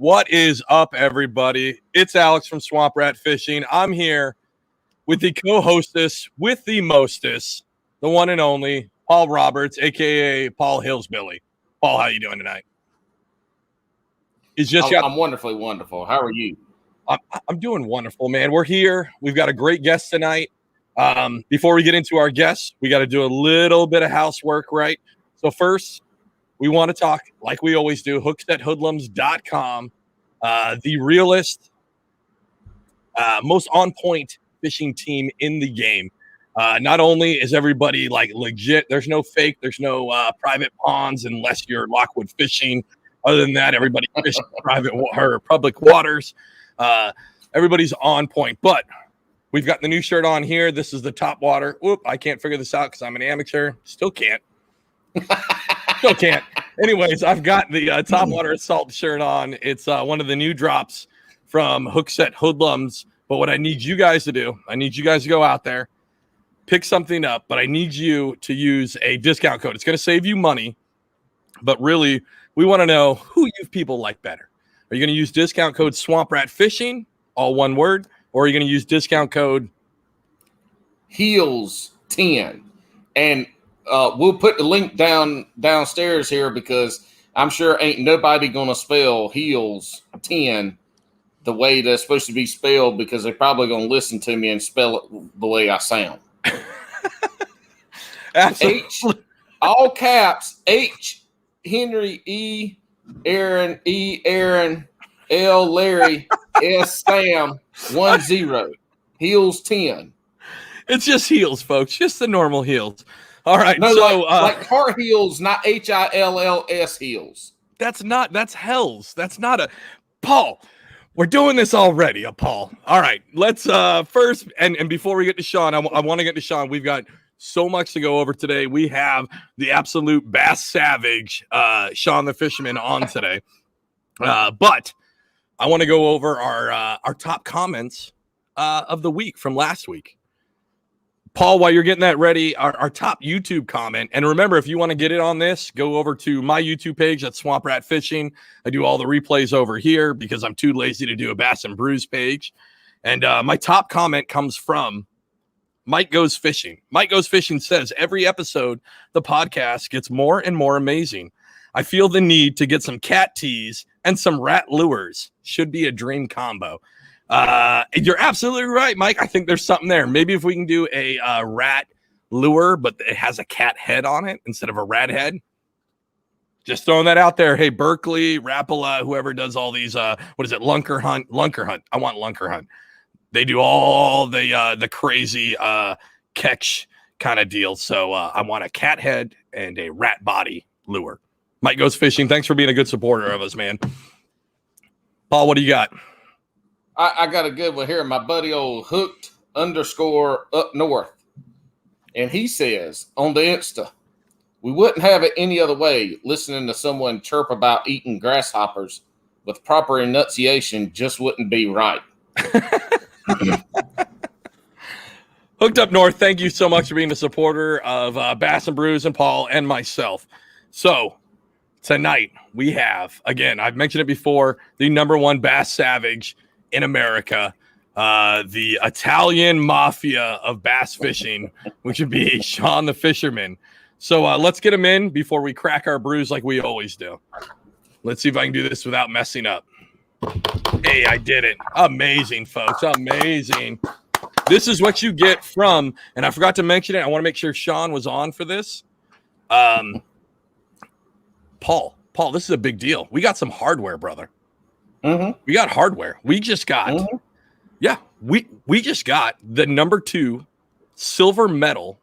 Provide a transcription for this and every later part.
What is up, everybody? It's Alex from Swamp Rat Fishing. I'm here with the co-hostess, with the mostess, the one and only Paul Roberts, a.k.a. Paul Hillsbilly. Paul, how you doing tonight? I'm wonderfully wonderful. How are you? I'm doing wonderful, man. We're here. We've got a great guest tonight. Before we get into our guests, we got to do a little bit of housework, right? So first, we want to talk, like we always do, hooksethoodlums.com, the realest, most on-point fishing team in the game. Not only is everybody like legit, there's no fake, there's no private ponds unless you're Lockwood Fishing. Other than that, everybody fishing private or public waters. Everybody's on point. But we've got the new shirt on here. This is the top water. Whoop, I can't figure this out because I'm an amateur. Still can't. Still can't. Anyways, I've got the top water assault shirt on. It's one of the new drops from Hookset Hoodlums. But what I need you guys to do, I need you guys to go out there, pick something up, but I need you to use a discount code. It's going to save you money, but really, we want to know who you people like better. Are you going to use discount code Swamp Rat Fishing, all one word, or are you going to use discount code Heels10? And we'll put the link downstairs here because I'm sure ain't nobody going to spell Heels 10 the way that's supposed to be spelled because they're probably going to listen to me and spell it the way I sound. Absolutely. All caps, H, Henry, E, Aaron, L, Larry, S, Sam, 10, Heels 10. It's just heels, folks. Just the normal heels. All right. No, so like car heels, not HILLS heels. That's Hells. That's not a Paul. We're doing this already, Paul. All right. Let's first and before we get to Shawn, I want to get to Shawn. We've got so much to go over today. We have the absolute bass savage, Shawn the Fisherman, on today. But I want to go over our top comments of the week from last week. Paul, while you're getting that ready, our top YouTube comment. And remember, if you want to get it on this, go over to my YouTube page. That's Swamp Rat Fishing. I do all the replays over here because I'm too lazy to do a Bass and Brews page. And my top comment comes from Mike Goes Fishing. Mike Goes Fishing says, every episode, the podcast gets more and more amazing. I feel the need to get some cat teas and some rat lures. Should be a dream combo. You're absolutely right, Mike. I think there's something there. Maybe if we can do a rat lure, but it has a cat head on it instead of a rat head. Just throwing that out there. Hey, Berkeley, Rapala, whoever does all these, what is it? Lunker Hunt. I want Lunker Hunt. They do all the crazy catch kind of deals. So I want a cat head and a rat body lure. Mike Goes Fishing. Thanks for being a good supporter of us, man. Paul, what do you got? I got a good one here. My buddy old Hooked_up north. And he says on the Insta, we wouldn't have it any other way. Listening to someone chirp about eating grasshoppers with proper enunciation just wouldn't be right. Hooked Up North, thank you so much for being a supporter of Bass and Brews and Paul and myself. So tonight we have, again, I've mentioned it before, the number one bass savage in America, the Italian mafia of bass fishing, which would be Shawn the Fisherman. So let's get him in before we crack our brews like we always do. Let's see if I can do this without messing up. Hey, I did it. Amazing, folks. Amazing. This is what you get from, and I forgot to mention it. I want to make sure Shawn was on for this. Paul, this is a big deal. We got some hardware, brother. Mm-hmm. We got hardware. We just got, we just got the number 2 silver medal,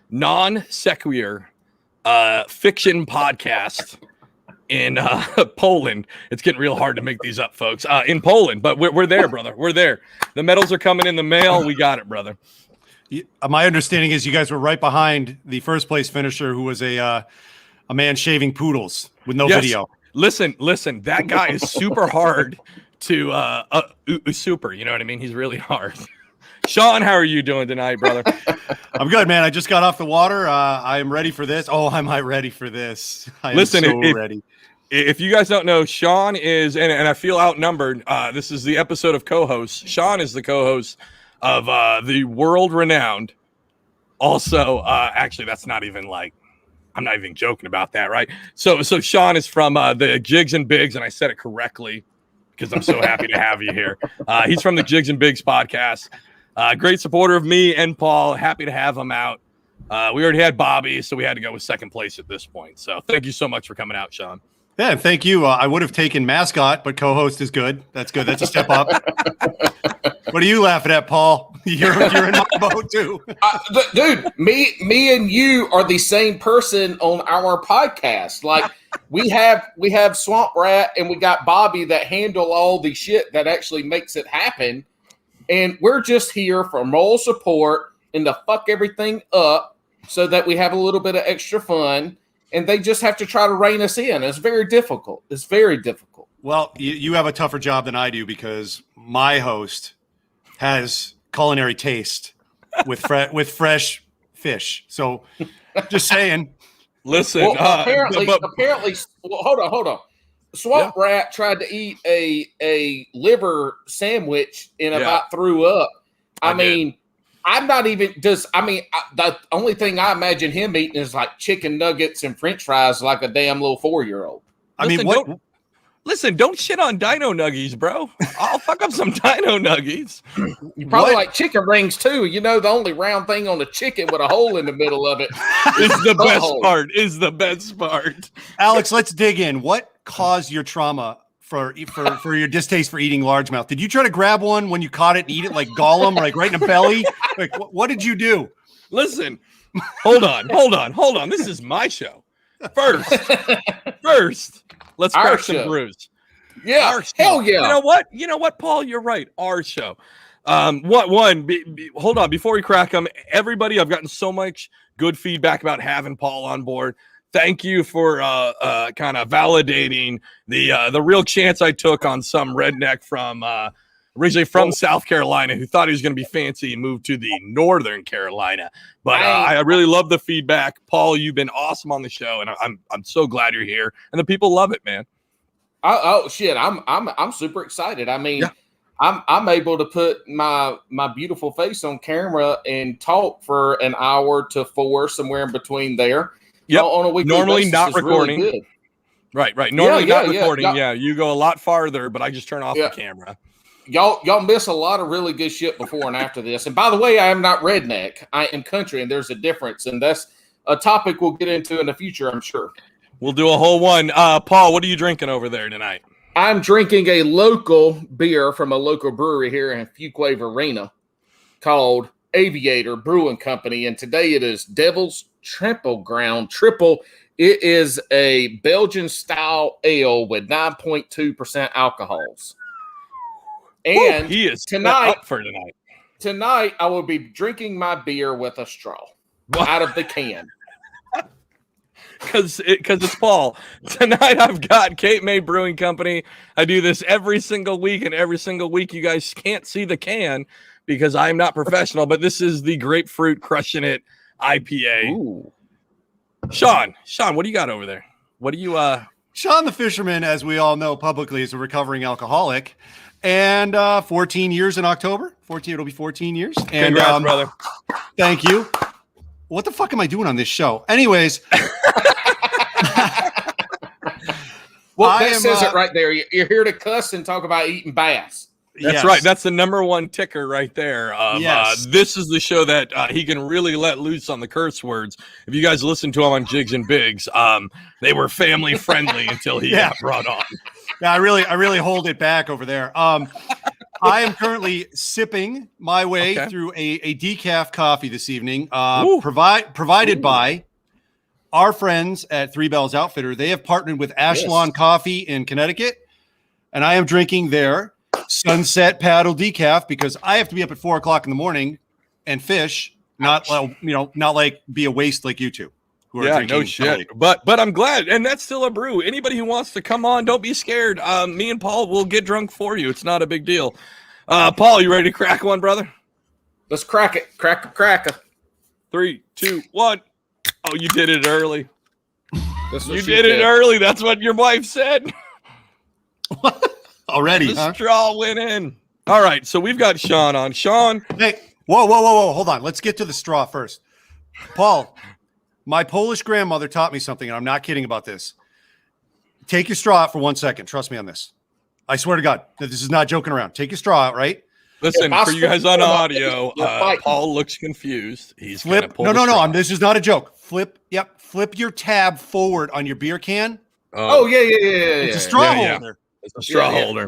non-sequitur fiction podcast in Poland. It's getting real hard to make these up, folks. In Poland, but we're there, brother. We're there. The medals are coming in the mail. We got it, brother. My understanding is you guys were right behind the first place finisher, who was a man shaving poodles with no video. Listen, that guy is super hard to super, you know what I mean? He's really hard. Shawn, how are you doing tonight, brother? I'm good, man. I just got off the water. I am ready for this. Oh, am I ready for this? I am so ready. if you guys don't know, Shawn is, and I feel outnumbered. This is the episode of co-hosts. Shawn is the co-host of the world-renowned. Also, actually, that's not even like, I'm not even joking about that, right? So Shawn is from the Jigs and Bigs, and I said it correctly because I'm so happy to have you here. He's from the Jigs and Bigs podcast. Great supporter of me and Paul. Happy to have him out. We already had Bobby, so we had to go with second place at this point. So thank you so much for coming out, Shawn. Yeah, and thank you. I would have taken mascot, but co-host is good. That's good. That's a step up. What are you laughing at, Paul? You're in my boat too. Dude, me and you are the same person on our podcast. Like we have Swamp Rat and we got Bobby that handle all the shit that actually makes it happen. And we're just here for moral support and to fuck everything up so that we have a little bit of extra fun. And they just have to try to rein us in. It's very difficult. It's very difficult. Well, you have a tougher job than I do because my host has culinary taste with fresh fish. So, just saying. Listen, well, apparently, well, hold on. Swamp Rat tried to eat a liver sandwich and about threw up. I mean. I'm not even the only thing I imagine him eating is like chicken nuggets and French fries like a damn little 4-year-old. Don't shit on dino nuggies, bro. I'll fuck up some dino nuggies. You probably like chicken rings too. You know, the only round thing on the chicken with a hole in the middle of it is the best part. Alex, let's dig in. What caused your trauma for your distaste for eating largemouth? Did you try to grab one when you caught it and eat it like Gollum, like right in the belly? Like, what did you do? Listen, hold on. This is my show. First, let's crack some brews. Yeah, hell yeah. You know what, Paul? You're right. Our show. Hold on. Before we crack them, everybody, I've gotten so much good feedback about having Paul on board. Thank you for kind of validating the real chance I took on some redneck from originally from South Carolina who thought he was going to be fancy and moved to the Northern Carolina. But I really love the feedback. Paul, you've been awesome on the show, and I'm so glad you're here. And the people love it, man. Oh shit! I'm super excited. I mean, I'm able to put my beautiful face on camera and talk for an hour to 4, somewhere in between there. Yep. On a weekly normally basis not recording. Really right. Normally not recording. Yeah, you go a lot farther, but I just turn off the camera. Y'all miss a lot of really good shit before and after this. And by the way, I am not redneck. I am country, and there's a difference. And that's a topic we'll get into in the future, I'm sure. We'll do a whole one. Paul, what are you drinking over there tonight? I'm drinking a local beer from a local brewery here in Fuquay Arena called Aviator Brewing Company. And today it is Devil's Triple Ground Triple. It is a Belgian style ale with 9.2% alcohols. And he is tonight up for tonight. Tonight I will be drinking my beer with a straw out of the can. Because it's Paul. Tonight I've got Cape May Brewing Company. I do this every single week, and every single week you guys can't see the can because I'm not professional, but this is the Grapefruit Crushing It IPA. Ooh. Shawn, what do you got over there? What do you Shawn the Fisherman, as we all know publicly, is a recovering alcoholic. And 14 years in October. It'll be 14 years. And congrats, brother. Thank you. What the fuck am I doing on this show? Anyways. Well, that says it right there. You're here to cuss and talk about eating bass. That's right. That's the number one ticker right there. Yes. This is the show that he can really let loose on the curse words. If you guys listen to him on Jigs and Bigs, they were family friendly until he got brought on. Yeah, I really hold it back over there. I am currently sipping my way through a decaf coffee this evening, provided by our friends at Three Bells Outfitter. They have partnered with Ashlon Coffee in Connecticut, and I am drinking their Sunset Paddle decaf because I have to be up at 4:00 in the morning and fish, not like be a waste like you two. No shit. But I'm glad, and that's still a brew. Anybody who wants to come on, don't be scared. Me and Paul will get drunk for you. It's not a big deal. Paul, you ready to crack one, brother? Let's crack it. Crack it. 3, 2, 1. Oh, you did it early. You did it early. That's what your wife said. Already, the straw went in. All right, so we've got Shawn on. Shawn. Hey, whoa. Hold on. Let's get to the straw first. Paul, my Polish grandmother taught me something, and I'm not kidding about this. Take your straw out for 1 second. Trust me on this. I swear to God, this is not joking around. Take your straw out, right? Listen, for you guys on audio, Paul looks confused. He's flip. No. This is not a joke. Flip your tab forward on your beer can. Oh, yeah. It's a straw holder. It's a straw holder.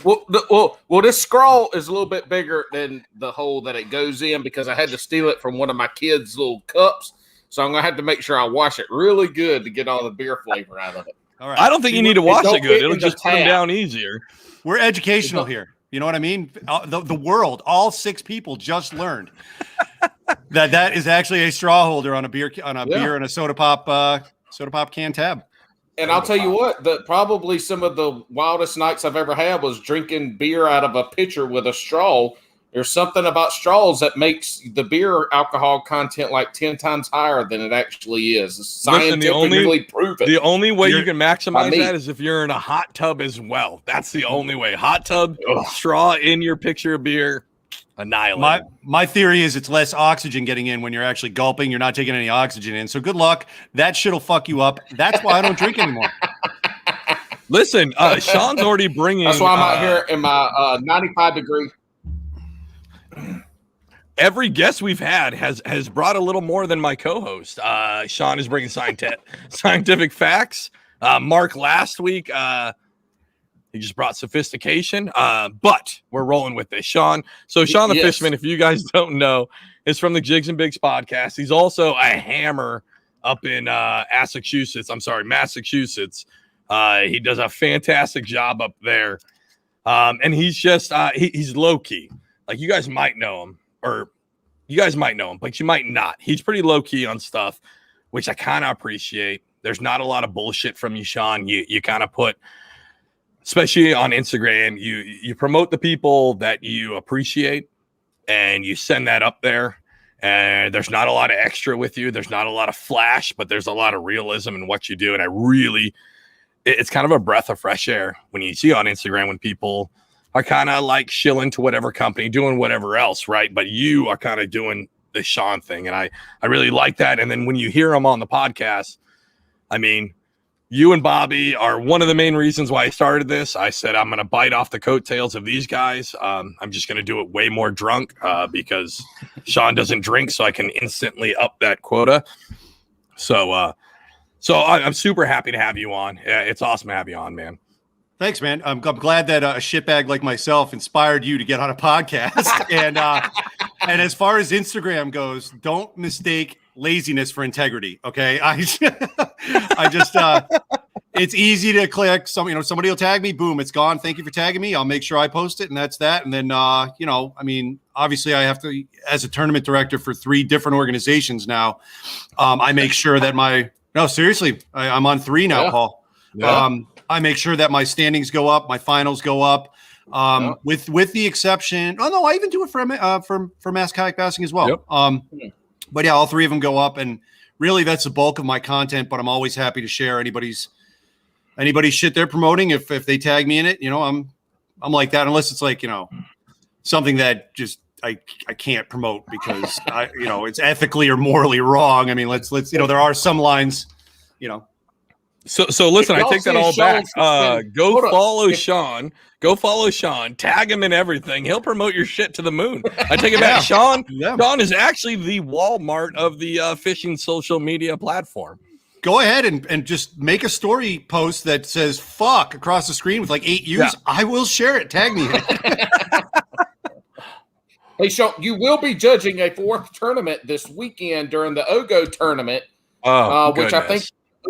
Well, this straw is a little bit bigger than the hole that it goes in because I had to steal it from one of my kids' little cups. So I'm going to have to make sure I wash it really good to get all the beer flavor out of it. All right. I don't think you need to wash it good. It'll just come down easier. We're educational here. You know what I mean? The world, all 6 people just learned that is actually a straw holder on a beer and a soda pop can tab. And I'll tell you what, probably some of the wildest nights I've ever had was drinking beer out of a pitcher with a straw. There's something about straws that makes the beer alcohol content like 10 times higher than it actually is. It's scientifically proven. The only way you can maximize that is if you're in a hot tub as well. That's the only way. Hot tub, straw in your pitcher of beer, annihilate. My theory is it's less oxygen getting in when you're actually gulping. You're not taking any oxygen in. So good luck. That shit'll fuck you up. That's why I don't drink anymore. Listen, Shawn's already bringing. That's why I'm out here in my 95-degree. Every guest we've had has brought a little more than my co-host. Shawn is bringing scientific facts. Mark last week, he just brought sophistication. But we're rolling with this, Shawn. So Shawn the Fisherman, if you guys don't know, is from the Jigs and Bigs podcast. He's also a hammer up in Massachusetts. He does a fantastic job up there, and he's just he's low key. Like you guys might know him, but you might not. He's pretty low key on stuff, which I kind of appreciate. There's not a lot of bullshit from you, Shawn. You kind of put, especially on Instagram, you promote the people that you appreciate, and you send that up there. And there's not a lot of extra with you. There's not a lot of flash, but there's a lot of realism in what you do. And it's kind of a breath of fresh air when you see on Instagram when people are kind of like shilling to whatever company, doing whatever else, right? But you are kind of doing the Shawn thing. And I really like that. And then when you hear him on the podcast, I mean, you and Bobby are one of the main reasons why I started this. I said, I'm going to bite off the coattails of these guys. I'm just going to do it way more drunk because Shawn doesn't drink, so I can instantly up that quota. So I'm super happy to have you on. Yeah, it's awesome to have you on, man. Thanks, man. I'm glad that a shitbag like myself inspired you to get on a podcast. and as far as Instagram goes, don't mistake laziness for integrity. Okay, I just it's easy to click. Somebody will tag me. Boom, it's gone. Thank you for tagging me. I'll make sure I post it, and that's that. And then obviously I have to, as a tournament director for 3 different organizations now. I make sure that I'm on 3 now, Paul. Yeah. I make sure that my standings go up, my finals go up, with the exception. Oh no, I even do it for Mass Kayak Bassing as well. Yep. But yeah, all 3 of them go up, and really that's the bulk of my content. But I'm always happy to share anybody's shit they're promoting if they tag me in it. I'm like that, unless it's like something that just I can't promote because it's ethically or morally wrong. I mean, let's there are some lines, So listen, I take that all back. Go follow Shawn. Go follow Shawn. Tag him in everything. He'll promote your shit to the moon. I take it back. Shawn is actually the Walmart of the fishing social media platform. Go ahead and just make a story post that says "fuck" across the screen with like 8 U's. Yeah. I will share it. Tag me. Hey, Shawn, you will be judging a 4th tournament this weekend during the OGO tournament, which I think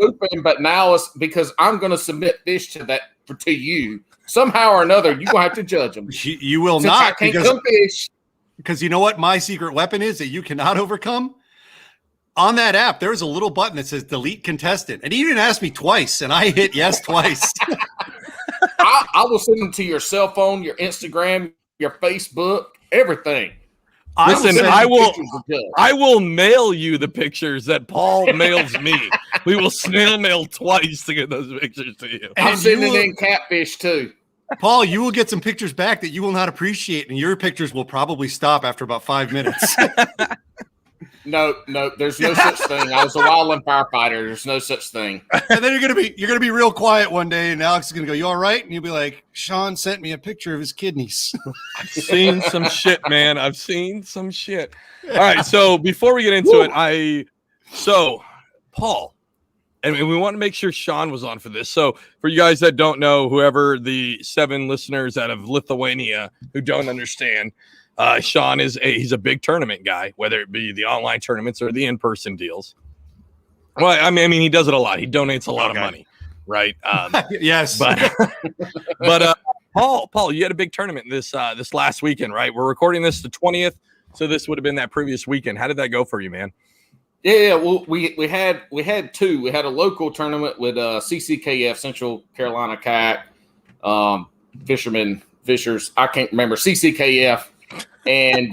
open, but now it's because I'm going to submit fish to you somehow or another. You will have to judge them. You will Since not. I can't come fish. Because you know what my secret weapon is that you cannot overcome? On that app, there's a little button that says delete contestant. And he didn't ask me twice, and I hit yes twice. I will send them to your cell phone, your Instagram, your Facebook, everything. Listen, I will mail you the pictures that Paul mails me. We will snail mail twice to get those pictures to you. I'm sending in catfish too. Paul, you will get some pictures back that you will not appreciate, and your pictures will probably stop after about 5 minutes. No, there's no such thing. I was a wildland firefighter. There's no such thing. And then you're gonna be real quiet one day, and Alex is gonna go, "You all right?" And you'll be like, "Shawn sent me a picture of his kidneys." I've seen some shit, man. I've seen some shit. All right, so before we get into it, Paul, and we want to make sure Shawn was on for this. So for you guys that don't know, whoever the 7 listeners out of Lithuania who don't understand. Shawn he's a big tournament guy, whether it be the online tournaments or the in-person deals. Well, I mean, he does it a lot. He donates a lot of money, right? Yes. But Paul, you had a big tournament this last weekend, right? We're recording this the 20th, so this would have been that previous weekend. How did that go for you, man? Yeah. Well, we had 2. We had a local tournament with CCKF, Central Carolina Kayak Fishers. I can't remember CCKF. And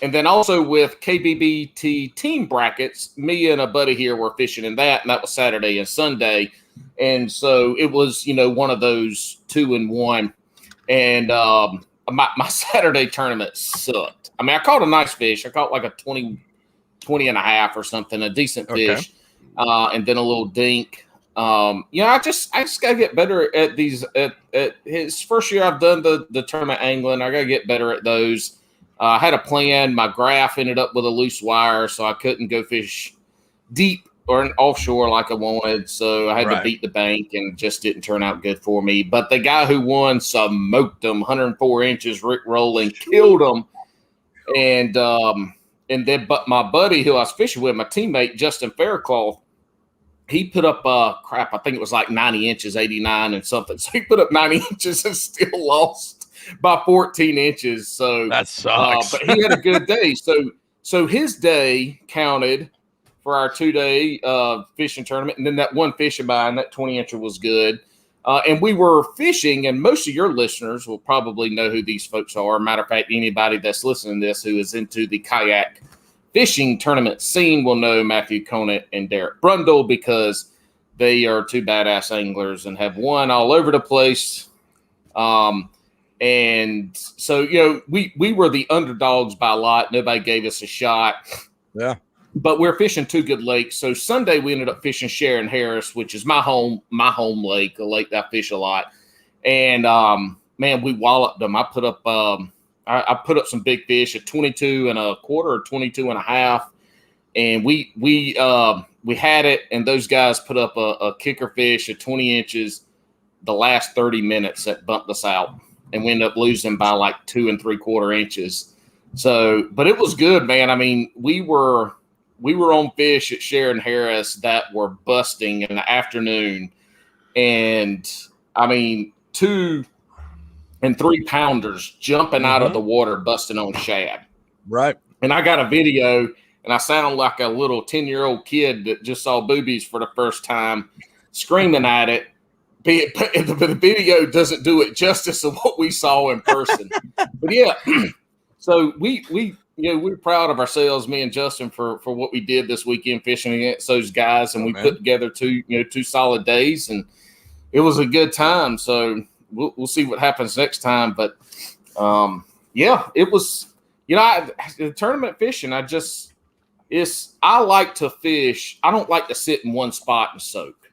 then also with KBBT team brackets, me and a buddy here were fishing in that, and that was Saturday and Sunday. And so it was, one of those 2-in-1. And my Saturday tournament sucked. I mean, I caught a nice fish. I caught like a 20 and a half or something, a decent fish, and then a little dink. I just gotta get better at these. At his first year, I've done the tournament angling. I gotta get better at those. I had a plan. My graph ended up with a loose wire, so I couldn't go fish deep or an offshore like I wanted. So I had to beat the bank, and just didn't turn out good for me. But the guy who won smoked him, 104 inches, Rick rolling, killed him, and but my buddy who I was fishing with, my teammate Justin Faircloth. He put up, I think it was like 90 inches, 89 and something. So he put up 90 inches and still lost by 14 inches. So that sucks. But he had a good day. So his day counted for our 2-day fishing tournament. And then that one fishing by, that 20-incher was good. And we were fishing, and most of your listeners will probably know who these folks are. Matter of fact, anybody that's listening to this who is into the kayak fishing tournament scene will know Matthew Conant and Derek Brundle, because they are 2 badass anglers and have won all over the place. And so, we were the underdogs by a lot. Nobody gave us a shot. Yeah. But we're fishing 2 good lakes. So Sunday we ended up fishing Sharon Harris, which is my home lake, a lake that I fish a lot. And man, we walloped them. I put up I put up some big fish at 22 and a quarter or 22 and a half. And we had it, and those guys put up a kicker fish at 20 inches the last 30 minutes that bumped us out, and we ended up losing by like 2 3/4 inches. So, but it was good, man. I mean, we were on fish at Sharon Harris that were busting in the afternoon, and I mean 2 and 3 pounders jumping out of the water, busting on shad. Right. And I got a video, and I sound like a little 10-year-old kid that just saw boobies for the first time, screaming at it. But the video doesn't do it justice of what we saw in person. But yeah, so we're proud of ourselves, me and Justin, for what we did this weekend fishing against those guys, and we put together 2 solid days, and it was a good time. So we'll see what happens next time. But it was, the tournament fishing, I like to fish. I don't like to sit in one spot and soak.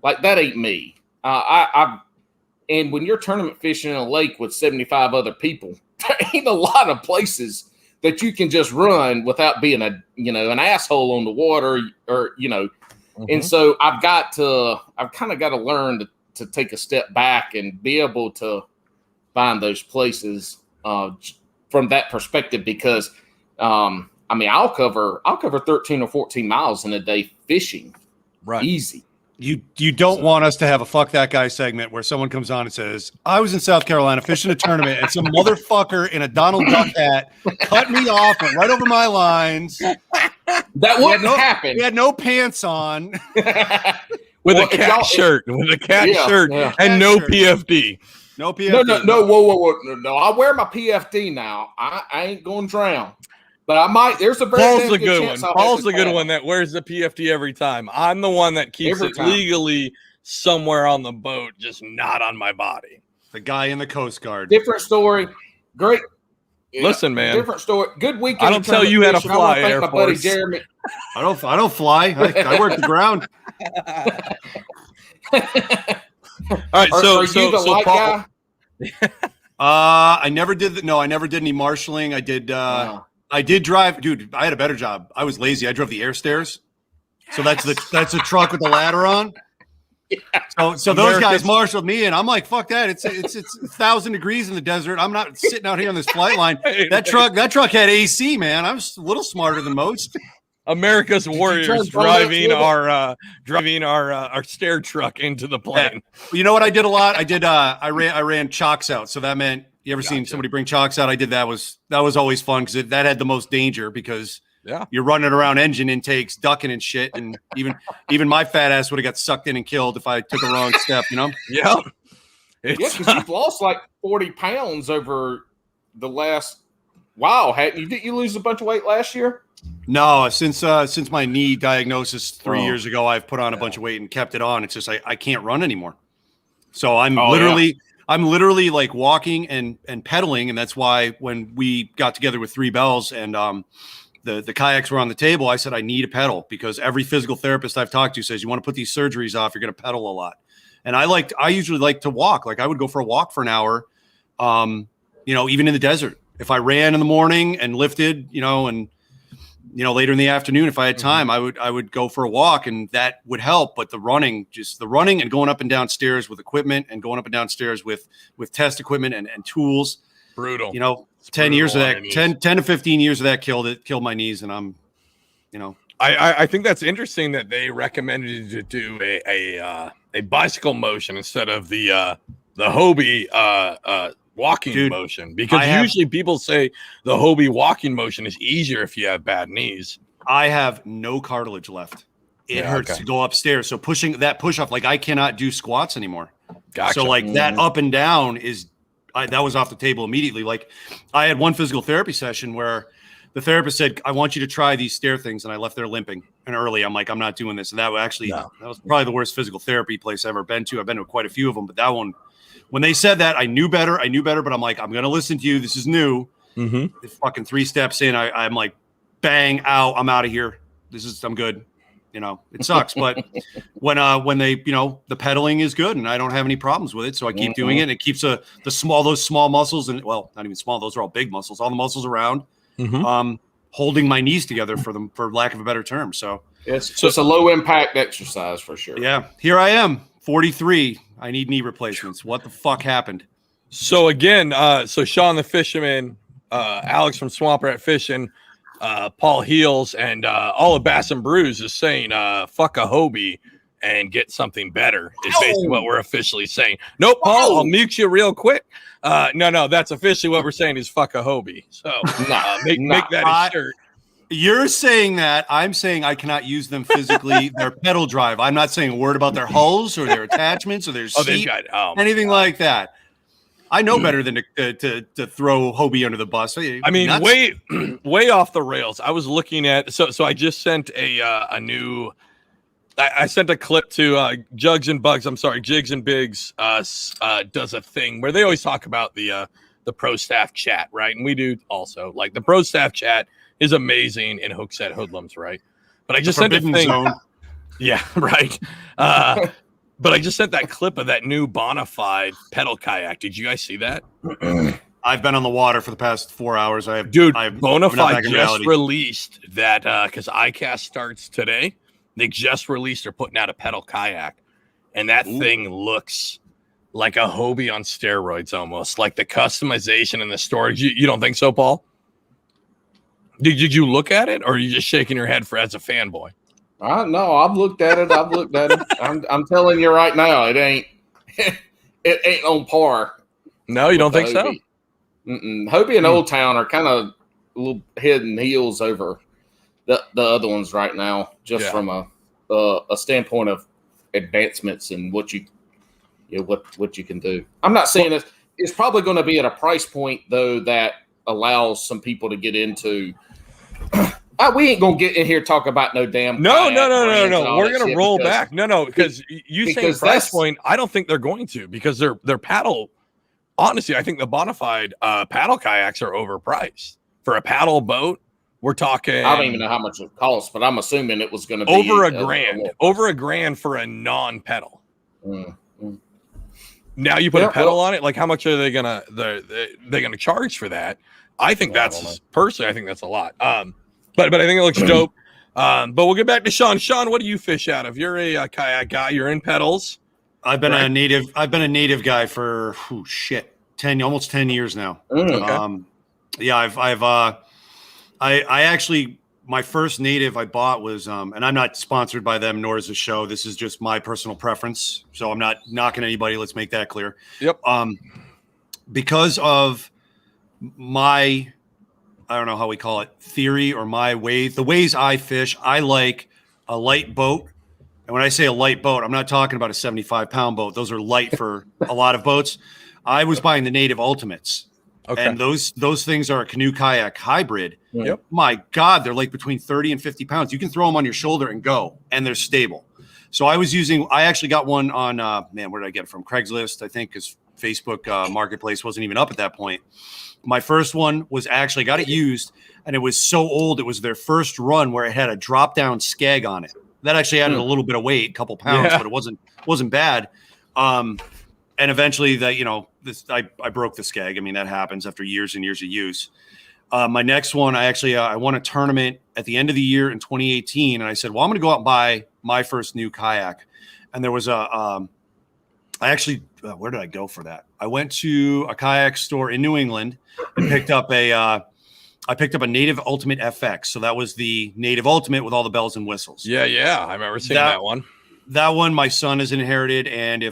Like, that ain't me. And when you're tournament fishing in a lake with 75 other people, there ain't a lot of places that you can just run without being an asshole on the water, or. And so I've kind of got to learn to take a step back and be able to find those places from that perspective, because I'll cover 13 or 14 miles in a day fishing. Right. Easy. You don't want us to have a fuck that guy segment where someone comes on and says, I was in South Carolina fishing a tournament, and some motherfucker in a Donald Duck hat cut me off, went right over my lines. That wouldn't happen. He had no pants on. With a cat shirt, and no PFD. No PFD. No. Whoa. No, I wear my PFD now. I ain't going to drown. But I might. There's a very Paul's a good good chance one. I'll have Paul's to the good paddle. one that wears the PFD every time. I'm the one that keeps Every it time. legally somewhere on the boat, just not on my body. The guy in the Coast Guard. Different story. Great. Listen, man. Different story. Good weekend. I don't tell you how to fly, Air my buddy Force. Jeremy. I don't fly. I work the ground. All right, Are you the light Paul, guy? I never did I never did any marshaling. I did drive, dude. I had a better job. I was lazy. I drove the air stairs. So that's a truck with the ladder on. So those guys marshaled me, and I'm like, fuck that. It's 1,000 degrees in the desert. I'm not sitting out here on this flight line. That truck had AC, man. I'm a little smarter than most. America's warriors driving our stair truck into the plane. Yeah. You know what I did a lot? I ran chocks out. So that meant, you ever seen somebody bring chocks out? I did that. That was always fun because that had the most danger because you're running around engine intakes, ducking and shit, and even my fat ass would have got sucked in and killed if I took a wrong step. You know? Yeah. Because you've lost like 40 pounds over the last. Wow, did you lose a bunch of weight last year? No, since my knee diagnosis 3 years ago, I've put on a bunch of weight and kept it on. It's just I can't run anymore. So I'm literally like walking and pedaling, and that's why when we got together with Three Bells and the kayaks were on the table, I said I need a pedal because every physical therapist I've talked to says you want to put these surgeries off, you're going to pedal a lot. And I usually like to walk. Like I would go for a walk for an hour, even in the desert. If I ran in the morning and lifted, and later in the afternoon, if I had time, I would go for a walk, and that would help. But the running and going up and down stairs with equipment and going up and down stairs with test equipment and tools. Brutal. 10 years of that, 10 to 15 years of that killed my knees. And I'm, I think that's interesting that they recommended you to do a bicycle motion instead of the Hobie walking motion, because usually people say the Hobie walking motion is easier if you have bad knees. I have no cartilage left. It hurts to go upstairs. So pushing that push off, like I cannot do squats anymore. Gotcha. So like that up and down that was off the table immediately. Like I had one physical therapy session where the therapist said, I want you to try these stair things. And I left there limping and early. I'm like, I'm not doing this. And that was probably the worst physical therapy place I've ever been to. I've been to quite a few of them, but that one, when they said that, I knew better, but I'm like, I'm going to listen to you. This is new. It's fucking 3 steps in. I'm like, bang, out. I'm out of here. I'm good. It sucks. But when they, the pedaling is good and I don't have any problems with it. So I keep doing it. And it keeps those small muscles and not even small. Those are all big muscles, all the muscles around, holding my knees together for lack of a better term. So it's a low impact exercise for sure. Yeah. Here I am, 43. I need knee replacements. What the fuck happened? So again, Shawn the Fisherman, Alex from Swamp Rat Fishing, Paul Heels, and all of Bass and Brews is saying, fuck a Hobie and get something better is basically what we're officially saying. Nope, Paul, I'll mute you real quick. No, that's officially what we're saying is fuck a Hobie. So make that a shirt. You're saying that. I'm saying I cannot use them physically. Their pedal drive. I'm not saying a word about their hulls or their attachments or their seat, anything like that. I know better than to throw Hobie under the bus. I mean, way off the rails. I was looking at so I just sent a new. I sent a clip to Jigs and Bigs does a thing where they always talk about the pro staff chat, right? And we do also. Like the pro staff chat is amazing in Hookset Hoodlums, right? But I just sent a thing. Zone. Yeah, right. But I just sent that clip of that new Bonafide pedal kayak. Did you guys see that? I've been on the water for the past 4 hours. Bonafide just released that because ICAST starts today. They just released, they're putting out a pedal kayak. And that thing looks like a Hobie on steroids almost. Like the customization and the storage. You don't think so, Paul? Did you look at it, or are you just shaking your head as a fanboy? No, I've looked at it. I'm telling you right now, it ain't on par. No, you don't think so? Hobie and Old Town are kind of a little head and heels over the other ones right now, just from a standpoint of advancements and what you what you can do. I'm not saying it's probably going to be at a price point though that allows some people to get into. We ain't gonna get in here talk about no damn. No. We're gonna roll back. No, because you say price point. I don't think they're going to, because their paddle. Honestly, I think the bona fide paddle kayaks are overpriced for a paddle boat. We're talking. I don't even know how much it costs, but I'm assuming it was going to be over $1,000. Over $1,000 for a non-pedal. Mm-hmm. Now you put a pedal on it. Like, how much are they gonna charge for that? I think personally, I think that's a lot. But I think it looks dope. But we'll get back to Shawn. Shawn, what do you fish out of? You're a kayak guy. You're in pedals. I've been a native guy for almost 10 years now. Okay. I actually, my first native I bought was, and I'm not sponsored by them, nor is the show. This is just my personal preference. So I'm not knocking anybody. Let's make that clear. Yep. Because of my, I don't know how we call it, theory or the ways I fish, I like a light boat. And when I say a light boat, I'm not talking about a 75-pound boat. Those are light for a lot of boats. I was buying the Native Ultimates. Okay. And those things are a canoe kayak hybrid. Yep. My God, they're like between 30 and 50 pounds. You can throw them on your shoulder and go, and they're stable. So I actually got one on, where did I get it from? Craigslist, I think, because Facebook Marketplace wasn't even up at that point. My first one was actually, got it used, and it was so old. It was their first run where it had a drop-down skeg on it. That actually added a little bit of weight, a couple pounds, but it wasn't bad. And eventually, I broke the skeg. I mean, that happens after years and years of use. My next one, I won a tournament at the end of the year in 2018, and I said, well, I'm going to go out and buy my first new kayak. And there was where did I go for that? I went to a kayak store in New England and picked up a Native Ultimate FX. So that was the Native Ultimate with all the bells and whistles. Yeah. I remember seeing that one. That one my son has inherited, and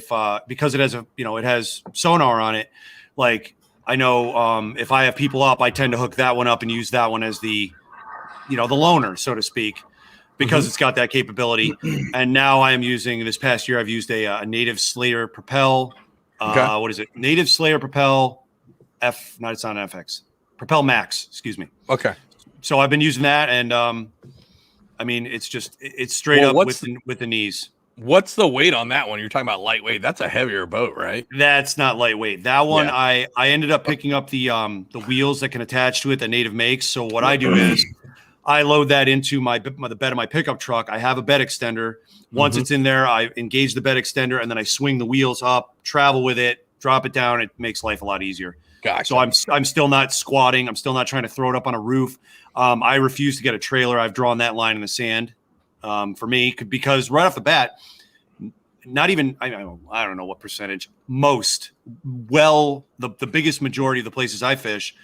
because it has sonar on it, like I know if I have people up, I tend to hook that one up and use that one as the loaner, so to speak, because it's got that capability. And now I am using, this past year, I've used a Native Slayer Propel. What is it? Native Slayer Propel it's not FX. Propel Max, excuse me. Okay. So I've been using that, and it's straight up with the knees. What's the weight on that one? You're talking about lightweight. That's a heavier boat, right? That's not lightweight. That one, I ended up picking up the wheels that can attach to it that Native makes. So what I do is I load that into the bed of my pickup truck. I have a bed extender. Once it's in there, I engage the bed extender, and then I swing the wheels up, travel with it, drop it down. It makes life a lot easier. Gotcha. So I'm still not squatting. I'm still not trying to throw it up on a roof. I refuse to get a trailer. I've drawn that line in the sand for me, because right off the bat, not even, I don't know what percentage, the biggest majority of the places I fish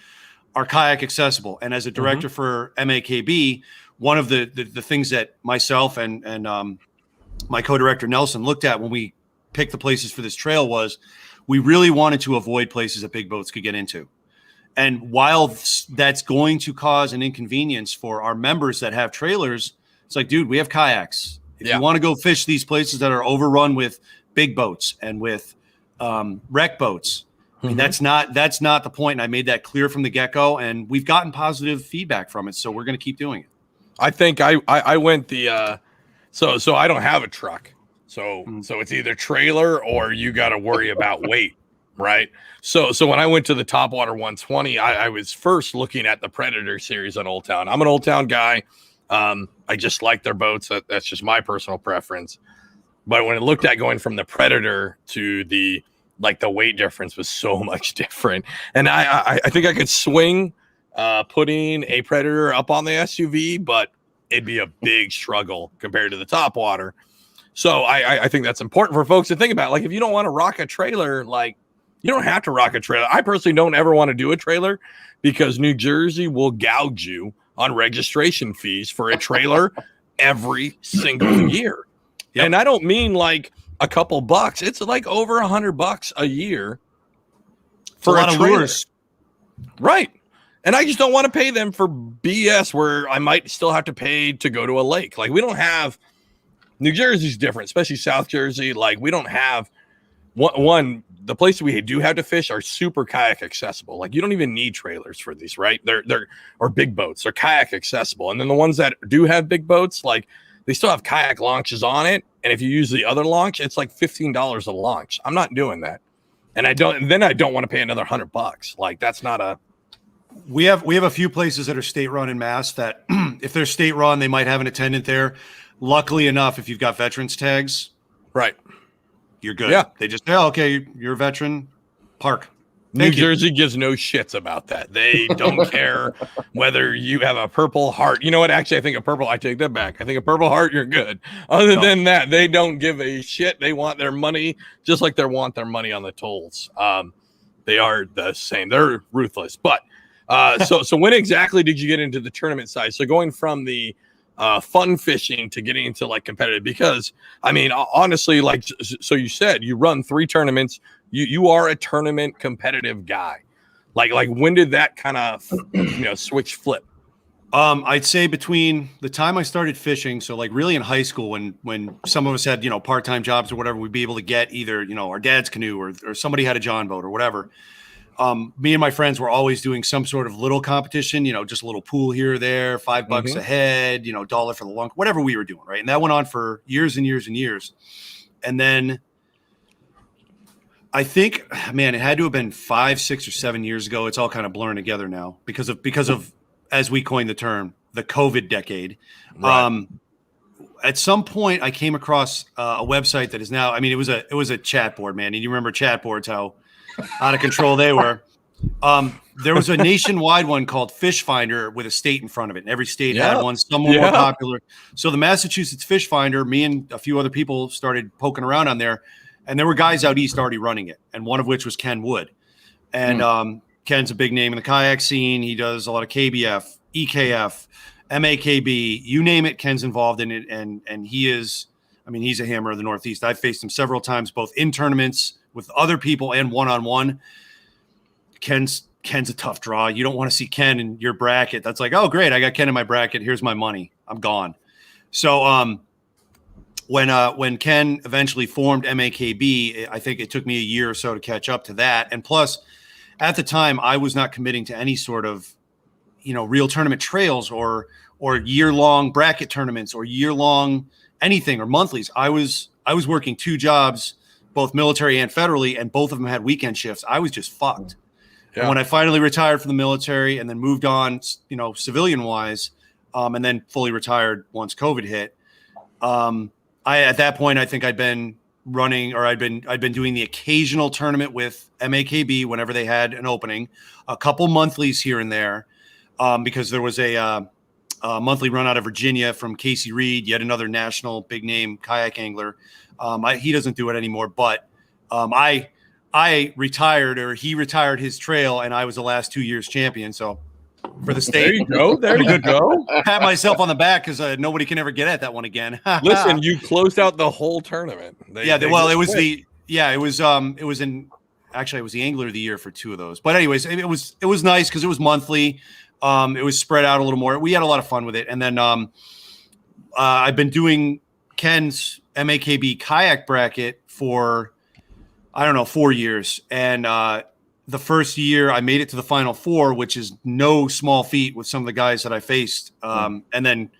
are kayak accessible. And as a director for MAKB, one of the things that myself and my co-director Nelson looked at when we picked the places for this trail was we really wanted to avoid places that big boats could get into. And while that's going to cause an inconvenience for our members that have trailers, it's like, dude, we have kayaks. If you want to go fish these places that are overrun with big boats and with wreck boats, I mean, that's not the point. And I made that clear from the get-go, and we've gotten positive feedback from it. So we're going to keep doing it. I think I went so I don't have a truck. So it's either trailer or you got to worry about weight, right? So when I went to the Topwater 120, I was first looking at the Predator series on Old Town. I'm an Old Town guy. I just like their boats. That's just my personal preference. But when I looked at going from the Predator to the weight difference was so much different. And I think I could swing putting a Predator up on the SUV, but it'd be a big struggle compared to the Topwater. So I think that's important for folks to think about. Like, if you don't want to rock a trailer, like, you don't have to rock a trailer. I personally don't ever want to do a trailer because New Jersey will gouge you on registration fees for a trailer every single year. Yep. And I don't mean like a couple bucks. It's like over $100 a year for a lot of lures. Right. And I just don't want to pay them for BS where I might still have to pay to go to a lake. Like, we don't have, New Jersey's different, especially South Jersey. Like, we don't have the places we do have to fish are super kayak accessible. Like you don't even need trailers for these, right? They're or big boats. They're kayak accessible. And then the ones that do have big boats, like they still have kayak launches on it. And if you use the other launch, it's like $15 a launch. I'm not doing that. And I don't want to pay another $100. Like that's not a. We have a few places that are state run in Mass that if they're state run, they might have an attendant there. Luckily enough, if you've got veterans tags, right, you're good. Yeah. They just, okay, you're a veteran, park. New Jersey gives no shits about that. They don't care whether you have a Purple Heart. You know what? Actually, I take that back. I think a Purple Heart, you're good. Other than that, they don't give a shit. They want their money just like they want their money on the tolls. They are the same. They're ruthless. But so when exactly did you get into the tournament side? So going from the fun fishing to getting into like competitive, because I mean, honestly, like, so you said you run 3 tournaments. You are a tournament competitive guy. Like when did that kind of switch flip? I'd say between the time I started fishing, so like really in high school, when some of us had part-time jobs or whatever, we'd be able to get either our dad's canoe or somebody had a John boat or whatever. Me and my friends were always doing some sort of little competition, just a little pool here or there, $5 a head, $1 for the lunk, whatever we were doing, right? And that went on for years and years and years. And then I think, man, it had to have been 5, 6, or 7 years ago. It's all kind of blurring together now because of, as we coined the term, the COVID decade. Right. At some point, I came across a website that is now, I mean, it was a chat board, man. And you remember chat boards, how out of control they were. There was a nationwide one called Fish Finder with a state in front of it. And every state had one, some were more popular. So the Massachusetts Fish Finder, me and a few other people started poking around on there. And there were guys out east already running it, and one of which was Ken Wood. And Ken's a big name in the kayak scene. He does a lot of KBF, EKF, MAKB, you name it, Ken's involved in it. And he is, I mean, he's a hammer of the Northeast. I've faced him several times, both in tournaments with other people and one-on-one. Ken's a tough draw. You don't want to see Ken in your bracket. That's like, oh, great, I got Ken in my bracket. Here's my money. I'm gone. So when Ken eventually formed MAKB, I think it took me a year or so to catch up to that. And plus, at the time, I was not committing to any sort of, real tournament trails or year-long bracket tournaments or year-long anything or monthlies. I was working 2 jobs, both military and federally, and both of them had weekend shifts. I was just fucked. Yeah. And when I finally retired from the military and then moved on, civilian-wise, and then fully retired once COVID hit, at that point, I think I'd been running, or I'd been doing the occasional tournament with MAKB whenever they had an opening, a couple monthlies here and there, because there was a monthly run out of Virginia from Casey Reed, yet another national big name kayak angler. He doesn't do it anymore, but I retired, or he retired his trail, and I was the last 2 years champion. So for the state, there you go. Pat myself on the back because nobody can ever get at that one again. Listen, you closed out the whole tournament. It was the angler of the year for 2 of those. But anyways, it was nice because it was monthly. It was spread out a little more. We had a lot of fun with it. And then I've been doing Ken's MAKB kayak bracket for, 4 years. And the first year I made it to the Final Four, which is no small feat with some of the guys that I faced. And then,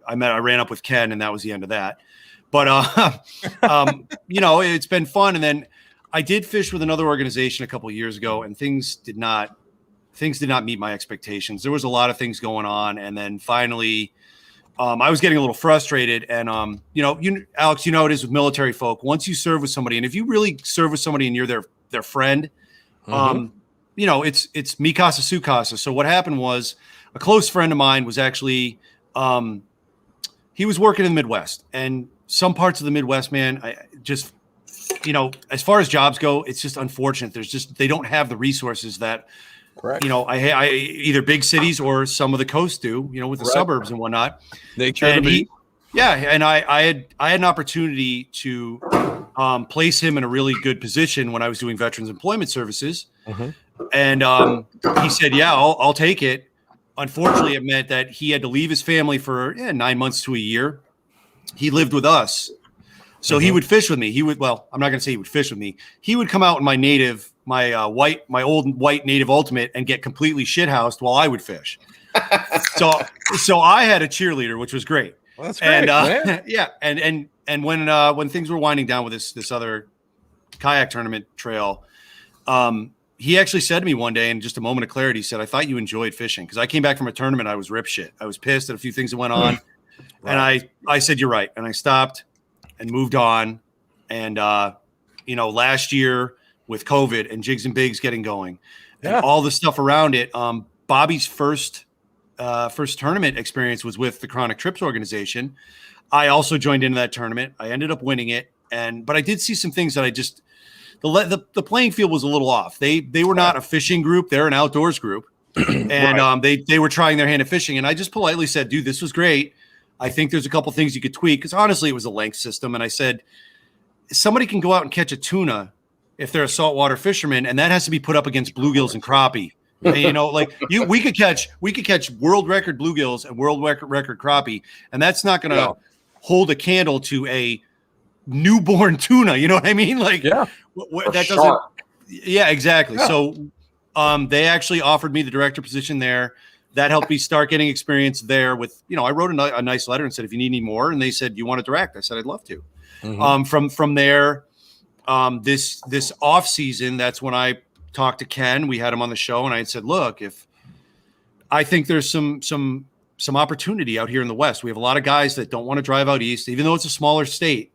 I ran up with Ken, and that was the end of that. But, it's been fun. And then I did fish with another organization a couple of years ago, and things did not meet my expectations. There was a lot of things going on. And then finally, I was getting a little frustrated. And, Alex, it is with military folk. Once you serve with somebody, and if you really serve with somebody and you're their friend, it's mi casa su casa. So what happened was a close friend of mine was actually, he was working in the Midwest, and some parts of the Midwest, man, as far as jobs go, it's just unfortunate. They don't have the resources that, correct. I either big cities or some of the coast do, with the suburbs and whatnot. They try to be. And I had an opportunity to place him in a really good position when I was doing Veterans Employment Services. And he said, yeah, I'll take it. Unfortunately, it meant that he had to leave his family for 9 months to a year. He lived with us. So he would fish with me. I'm not going to say he would fish with me. He would come out in my old white native ultimate and get completely shithoused while I would fish. So I had a cheerleader, which was great. Well, that's great, man. Yeah. And when things were winding down with this other kayak tournament trail, he actually said to me one day, in just a moment of clarity, he said, "I thought you enjoyed fishing." Because I came back from a tournament, I was rip shit. I was pissed at a few things that went on. Right. And I said, "You're right." And I stopped and moved on. And, last year with COVID and Jigs and Bigs getting going and all the stuff around it, Bobby's first tournament experience was with the Chronic Trips organization. I also joined into that tournament. I ended up winning it. But I did see some things that the playing field was a little off. They were not a fishing group. They're an outdoors group. And they were trying their hand at fishing. And I just politely said, "Dude, this was great. I think there's a couple things you could tweak." Because honestly, it was a length system. And I said, somebody can go out and catch a tuna if they're a saltwater fisherman, and that has to be put up against bluegills and crappie. We could catch world record bluegills and world record crappie, and that's not going to hold a candle to a newborn tuna. You know what I mean? That doesn't. Yeah, exactly. Yeah. So, they actually offered me the director position there. That helped me start getting experience there with, I wrote a nice letter and said, "If you need any more," and they said, "Do you want to direct?" I said, "I'd love to." From there, this off season, that's when I talked to Ken. We had him on the show, and I had said, "Look, if I think there's some opportunity out here in the West, we have a lot of guys that don't want to drive out east, even though it's a smaller state.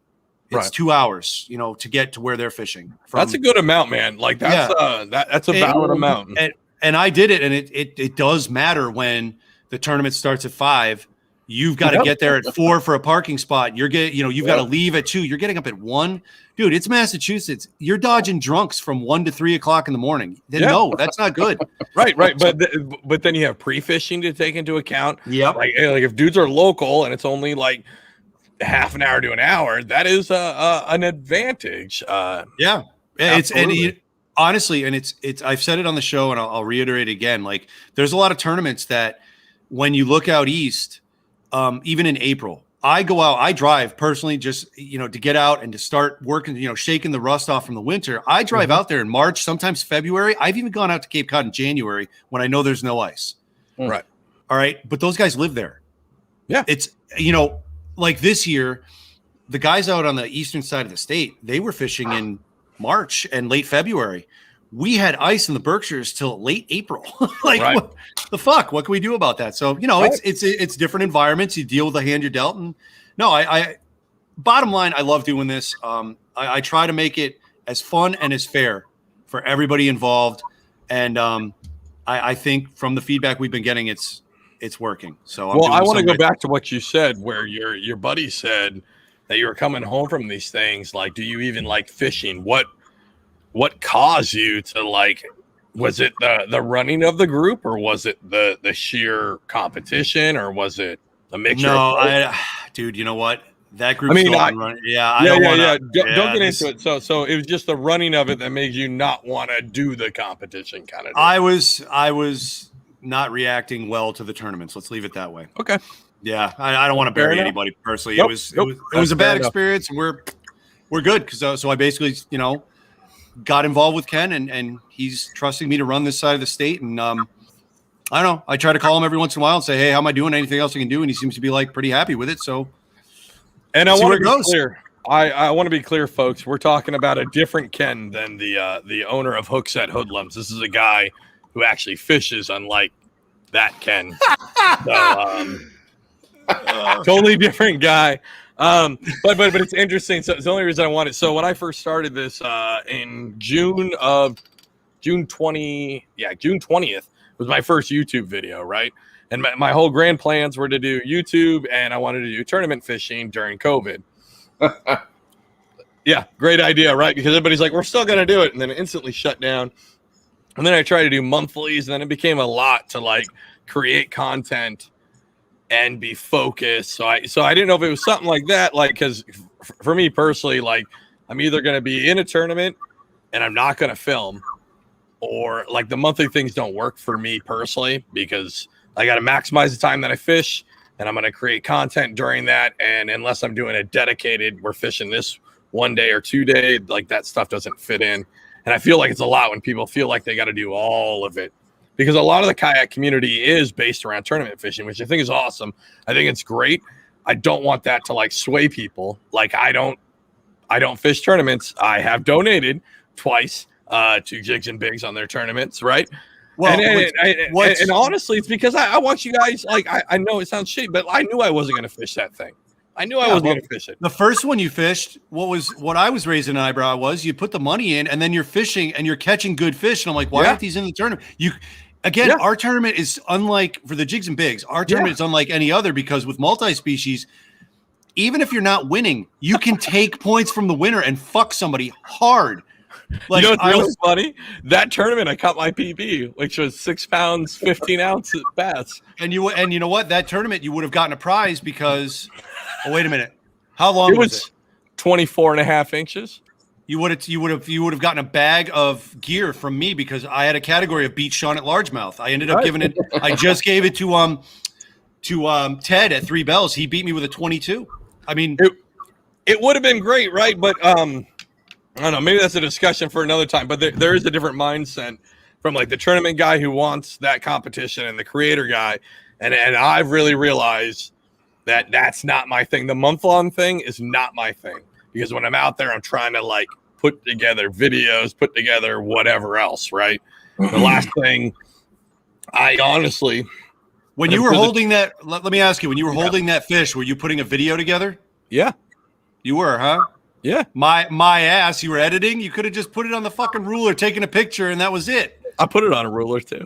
It's 2 hours, to get to where they're fishing. That's a good amount, man. That's a valid amount." And I did it, and it does matter when the tournament starts at 5. You've got to get there at 4 for a parking spot. You've got to leave at 2. You're getting up at 1. Dude, it's Massachusetts. You're dodging drunks from 1 to 3 o'clock in the morning. No, that's not good. Right. But then you have pre-fishing to take into account. Yeah. Like if dudes are local and it's only like half an hour to an hour, that is an advantage. Yeah. Honestly, and it's I've said it on the show, and I'll reiterate again. Like, there's a lot of tournaments that when you look out east, even in April, I go out, I drive personally just, to get out and to start working, shaking the rust off from the winter. I drive out there in March, sometimes February. I've even gone out to Cape Cod in January when I know there's no ice. Right. All right. But those guys live there. Yeah. It's, like this year, the guys out on the eastern side of the state, they were fishing in March and late February. We had ice in the Berkshires till late April. What the fuck? What can we do about that? So, it's different environments. You deal with the hand you're dealt. And I bottom line, I love doing this. I try to make it as fun and as fair for everybody involved. And I think from the feedback we've been getting, it's working. So I want to go back to what you said, where your buddy said that you were coming home from these things. Like, do you even like fishing? What caused you to was it the running of the group, or was it the sheer competition, or was it a mixture? No, dude, you know what? That group. Don't get this, into it. So it was just the running of it that made you not want to do the competition kind of thing. I was not reacking well to the tournaments. Let's leave it that way. Okay. Yeah, I don't want to bury anybody personally. Nope. It was a bad experience, and we're good because so I basically got involved with Ken, and he's trusting me to run this side of the state. And I don't know. I try to call him every once in a while and say, "Hey, how am I doing? Anything else I can do?" And he seems to be pretty happy with it. So, and I want to be clear. I want to be clear, folks. We're talking about a different Ken than the owner of Hookset Hoodlums. This is a guy who actually fishes, unlike that Ken. Totally different guy. But it's interesting. So it's the only reason I wanted. So when I first started this in June 20th was my first YouTube video, right? And my whole grand plans were to do YouTube, and I wanted to do tournament fishing during COVID. Yeah, great idea, right? Because everybody's like, we're still going to do it. And then it instantly shut down. And then I tried to do monthlies, and then it became a lot to create content and be focused. So I didn't know if it was something like that. Because for me personally, I'm either going to be in a tournament and I'm not going to film, or the monthly things don't work for me personally, because I got to maximize the time that I fish and I'm going to create content during that. And unless I'm doing a dedicated, we're fishing this 1 day or 2 day, like that stuff doesn't fit in. And I feel like it's a lot when people feel like they got to do all of it, because a lot of the kayak community is based around tournament fishing, which I think is awesome. I think it's great. I don't want that to like sway people. Like I don't fish tournaments. I have donated twice to Jigs and Bigs on their tournaments, right? Well, and honestly, it's because I want you guys, like, I know it sounds shitty, but I knew I wasn't going to fish that thing. I knew I wasn't going to fish it. The first one you fished, what I was raising an eyebrow was you put the money in and then you're fishing and you're catching good fish. And I'm like, why aren't these in the tournament? Our tournament is unlike, for the Jigs and Bigs, our tournament is unlike any other, because with multi-species, even if you're not winning, you can take points from the winner and fuck somebody hard. Like, you know what's really funny? That tournament, I caught my PB, which was 6 pounds, 15 ounces bass. And you know what? That tournament, you would have gotten a prize because, wait a minute. How long was it? 24 and a half inches. You would have gotten a bag of gear from me because I had a category of beat Shawn at largemouth. I ended up giving it. I just gave it to Ted at 3 Bells. He beat me with a 22. I mean, it would have been great, right? But I don't know, maybe that's a discussion for another time, but there is a different mindset from like the tournament guy who wants that competition and the creator guy. And I've really realized that that's not my thing. The month-long thing is not my thing, because when I'm out there, I'm trying to like put together videos, put together whatever else, right? The last thing, I honestly... When you were holding that, let me ask you, when you were holding that fish, were you putting a video together? Yeah. You were, huh? Yeah. My ass, you were editing. You could have just put it on the fucking ruler, taken a picture, and that was it. I put it on a ruler too.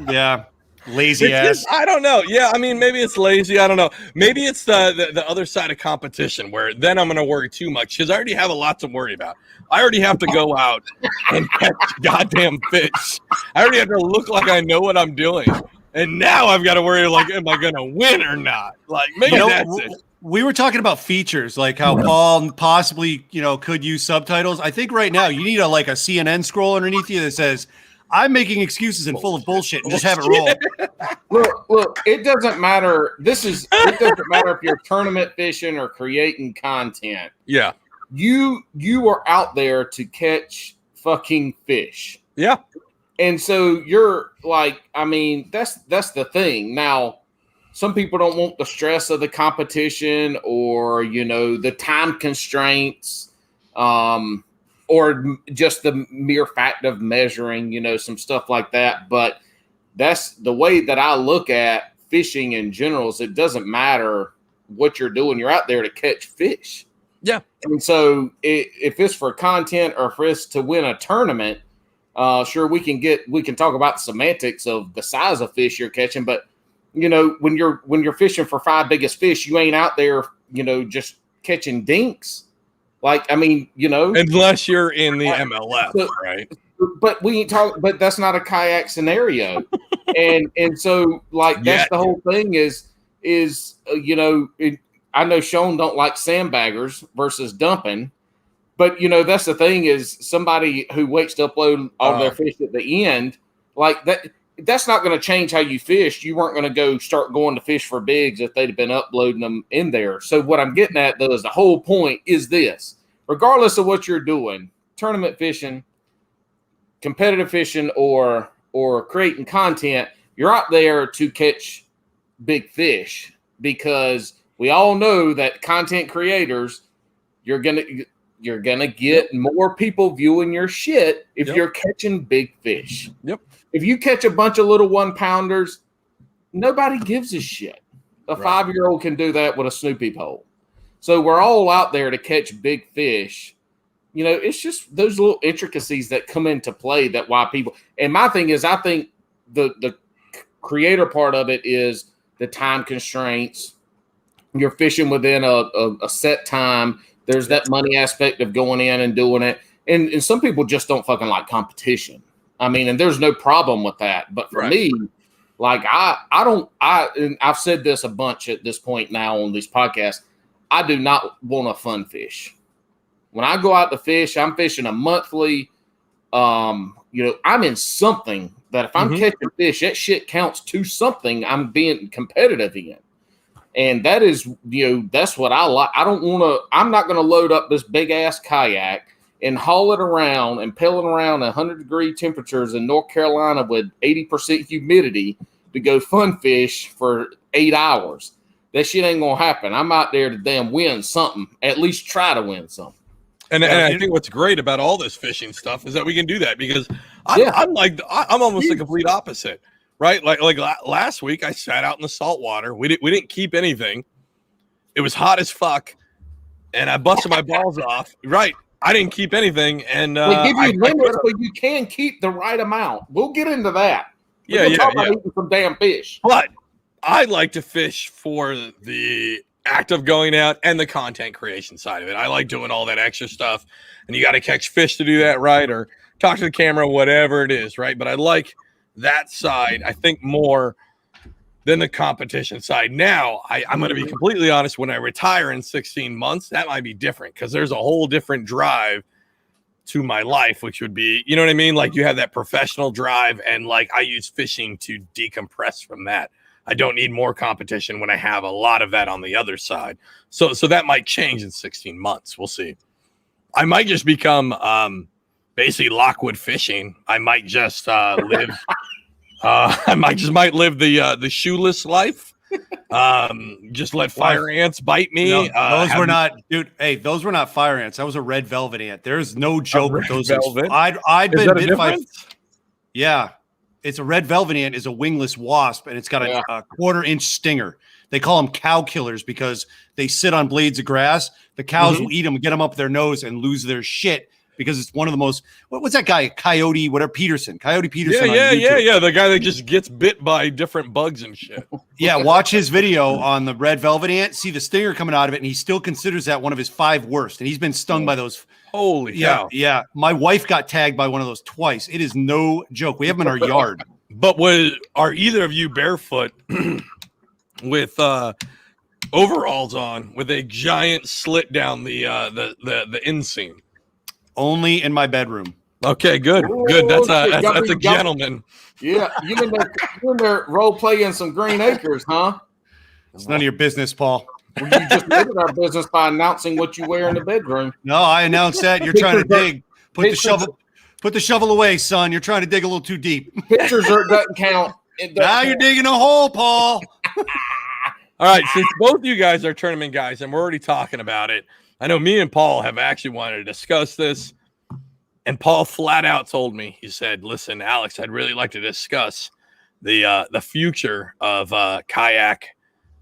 Yeah. Lazy ass. I don't know. Yeah, I mean, maybe it's lazy. I don't know. Maybe it's the other side of competition where then I'm going to worry too much, because I already have a lot to worry about. I already have to go out and catch goddamn fish. I already have to look like I know what I'm doing. And now I've got to worry, like, am I going to win or not? Like, maybe that's it. We were talking about features, like how Paul possibly, could use subtitles. I think right now you need a CNN scroll underneath you that says, "I'm making excuses and full of bullshit," and just have it roll. Look, it doesn't matter. It doesn't matter if you're tournament fishing or creating content. Yeah. You are out there to catch fucking fish. Yeah. And so you're like, I mean, that's the thing. Now, some people don't want the stress of the competition or, the time constraints, or just the mere fact of measuring, some stuff like that. But that's the way that I look at fishing in general. Is it doesn't matter what you're doing. You're out there to catch fish. Yeah. And so if it's for content or for us to win a tournament, sure, we can talk about the semantics of the size of fish you're catching, but when you're fishing for 5 biggest fish, you ain't out there, just catching dinks. Like, I mean, unless you're in the MLF, right? But we ain't talking. But that's not a kayak scenario, and so like that's the whole thing is I know Shawn don't like sandbaggers versus dumping, but that's the thing is somebody who waits to upload all their fish at the end, like that. That's not going to change how you fish. You weren't going to start going to fish for bigs if they'd have been uploading them in there. So what I'm getting at, though, is the whole point is this. Regardless of what you're doing, tournament fishing, competitive fishing, or creating content, you're out there to catch big fish, because we all know that content creators, you're gonna get more people viewing your shit if you're catching big fish. Yep. If you catch a bunch of little 1-pounders, nobody gives a shit. A 5-year-old can do that with a Snoopy pole. So we're all out there to catch big fish. It's just those little intricacies that come into play that why people. And my thing is, I think the creator part of it is the time constraints. You're fishing within a set time. There's that money aspect of going in and doing it. And some people just don't fucking like competition. I mean, and there's no problem with that. But for me, like and I've said this a bunch at this point now on these podcasts, I do not want a fun fish. When I go out to fish, I'm fishing a monthly I'm in something that if I'm catching fish, that shit counts to something I'm being competitive in. And that is, that's what I like. I'm not going to load up this big ass kayak and haul it around and pail it around 100-degree temperatures in North Carolina with 80% humidity to go fun fish for 8 hours. That shit ain't going to happen. I'm out there to damn win something, at least try to win something. And I think what's great about all this fishing stuff is that we can do that because I'm almost the complete opposite, right? Like last week I sat out in the salt water. We didn't keep anything. It was hot as fuck, and I busted my balls off. Right, I didn't keep anything, and we give you limits, but you can keep the right amount. We'll get into that. Talk about eating some damn fish. But I like to fish for the act of going out and the content creation side of it. I like doing all that extra stuff, and you got to catch fish to do that, right? Or talk to the camera, whatever it is, right? But I like that side, I think, more than the competition side. Now, I'm going to be completely honest. When I retire in 16 months, that might be different because there's a whole different drive to my life, which would be, you know what I mean? Like you have that professional drive, and like I use fishing to decompress from that. I don't need more competition when I have a lot of that on the other side. So that might change in 16 months. We'll see. I might just become basically Lockwood fishing. I might just live. I might live the shoeless life. Just let fire ants bite me. No, those were not, dude. Hey, those were not fire ants. That was a red velvet ant. There's no joke with those. I'd been bit by. Yeah. It's a red velvet ant is a wingless wasp, and it's got a 1/4-inch stinger. They call them cow killers because they sit on blades of grass. The cows will eat them, get them up their nose, and lose their shit because it's one of the most. What's that guy? Coyote Peterson. Yeah. The guy that just gets bit by different bugs and shit. Yeah, watch his video on the red velvet ant. See the stinger coming out of it, and he still considers that one of his 5 worst. And he's been stung by those. Holy cow. Yeah. My wife got tagged by one of those twice. It is no joke. We have them in our yard. But are either of you barefoot with overalls on with a giant slit down the inseam? Only in my bedroom. Okay, good. That's a gentleman. Yeah, you in there role playing some Green Acres, huh? It's none of your business, Paul. Well, you just ended our business by announcing what you wear in the bedroom. No, I announced that. You're trying to dig. Put the shovel away, son. You're trying to dig a little too deep. Pictures doesn't count. Now you're digging a hole, Paul. All right, since both of you guys are tournament guys and we're already talking about it, I know me and Paul have actually wanted to discuss this. And Paul flat out told me, he said, listen, Alex, I'd really like to discuss the future of kayak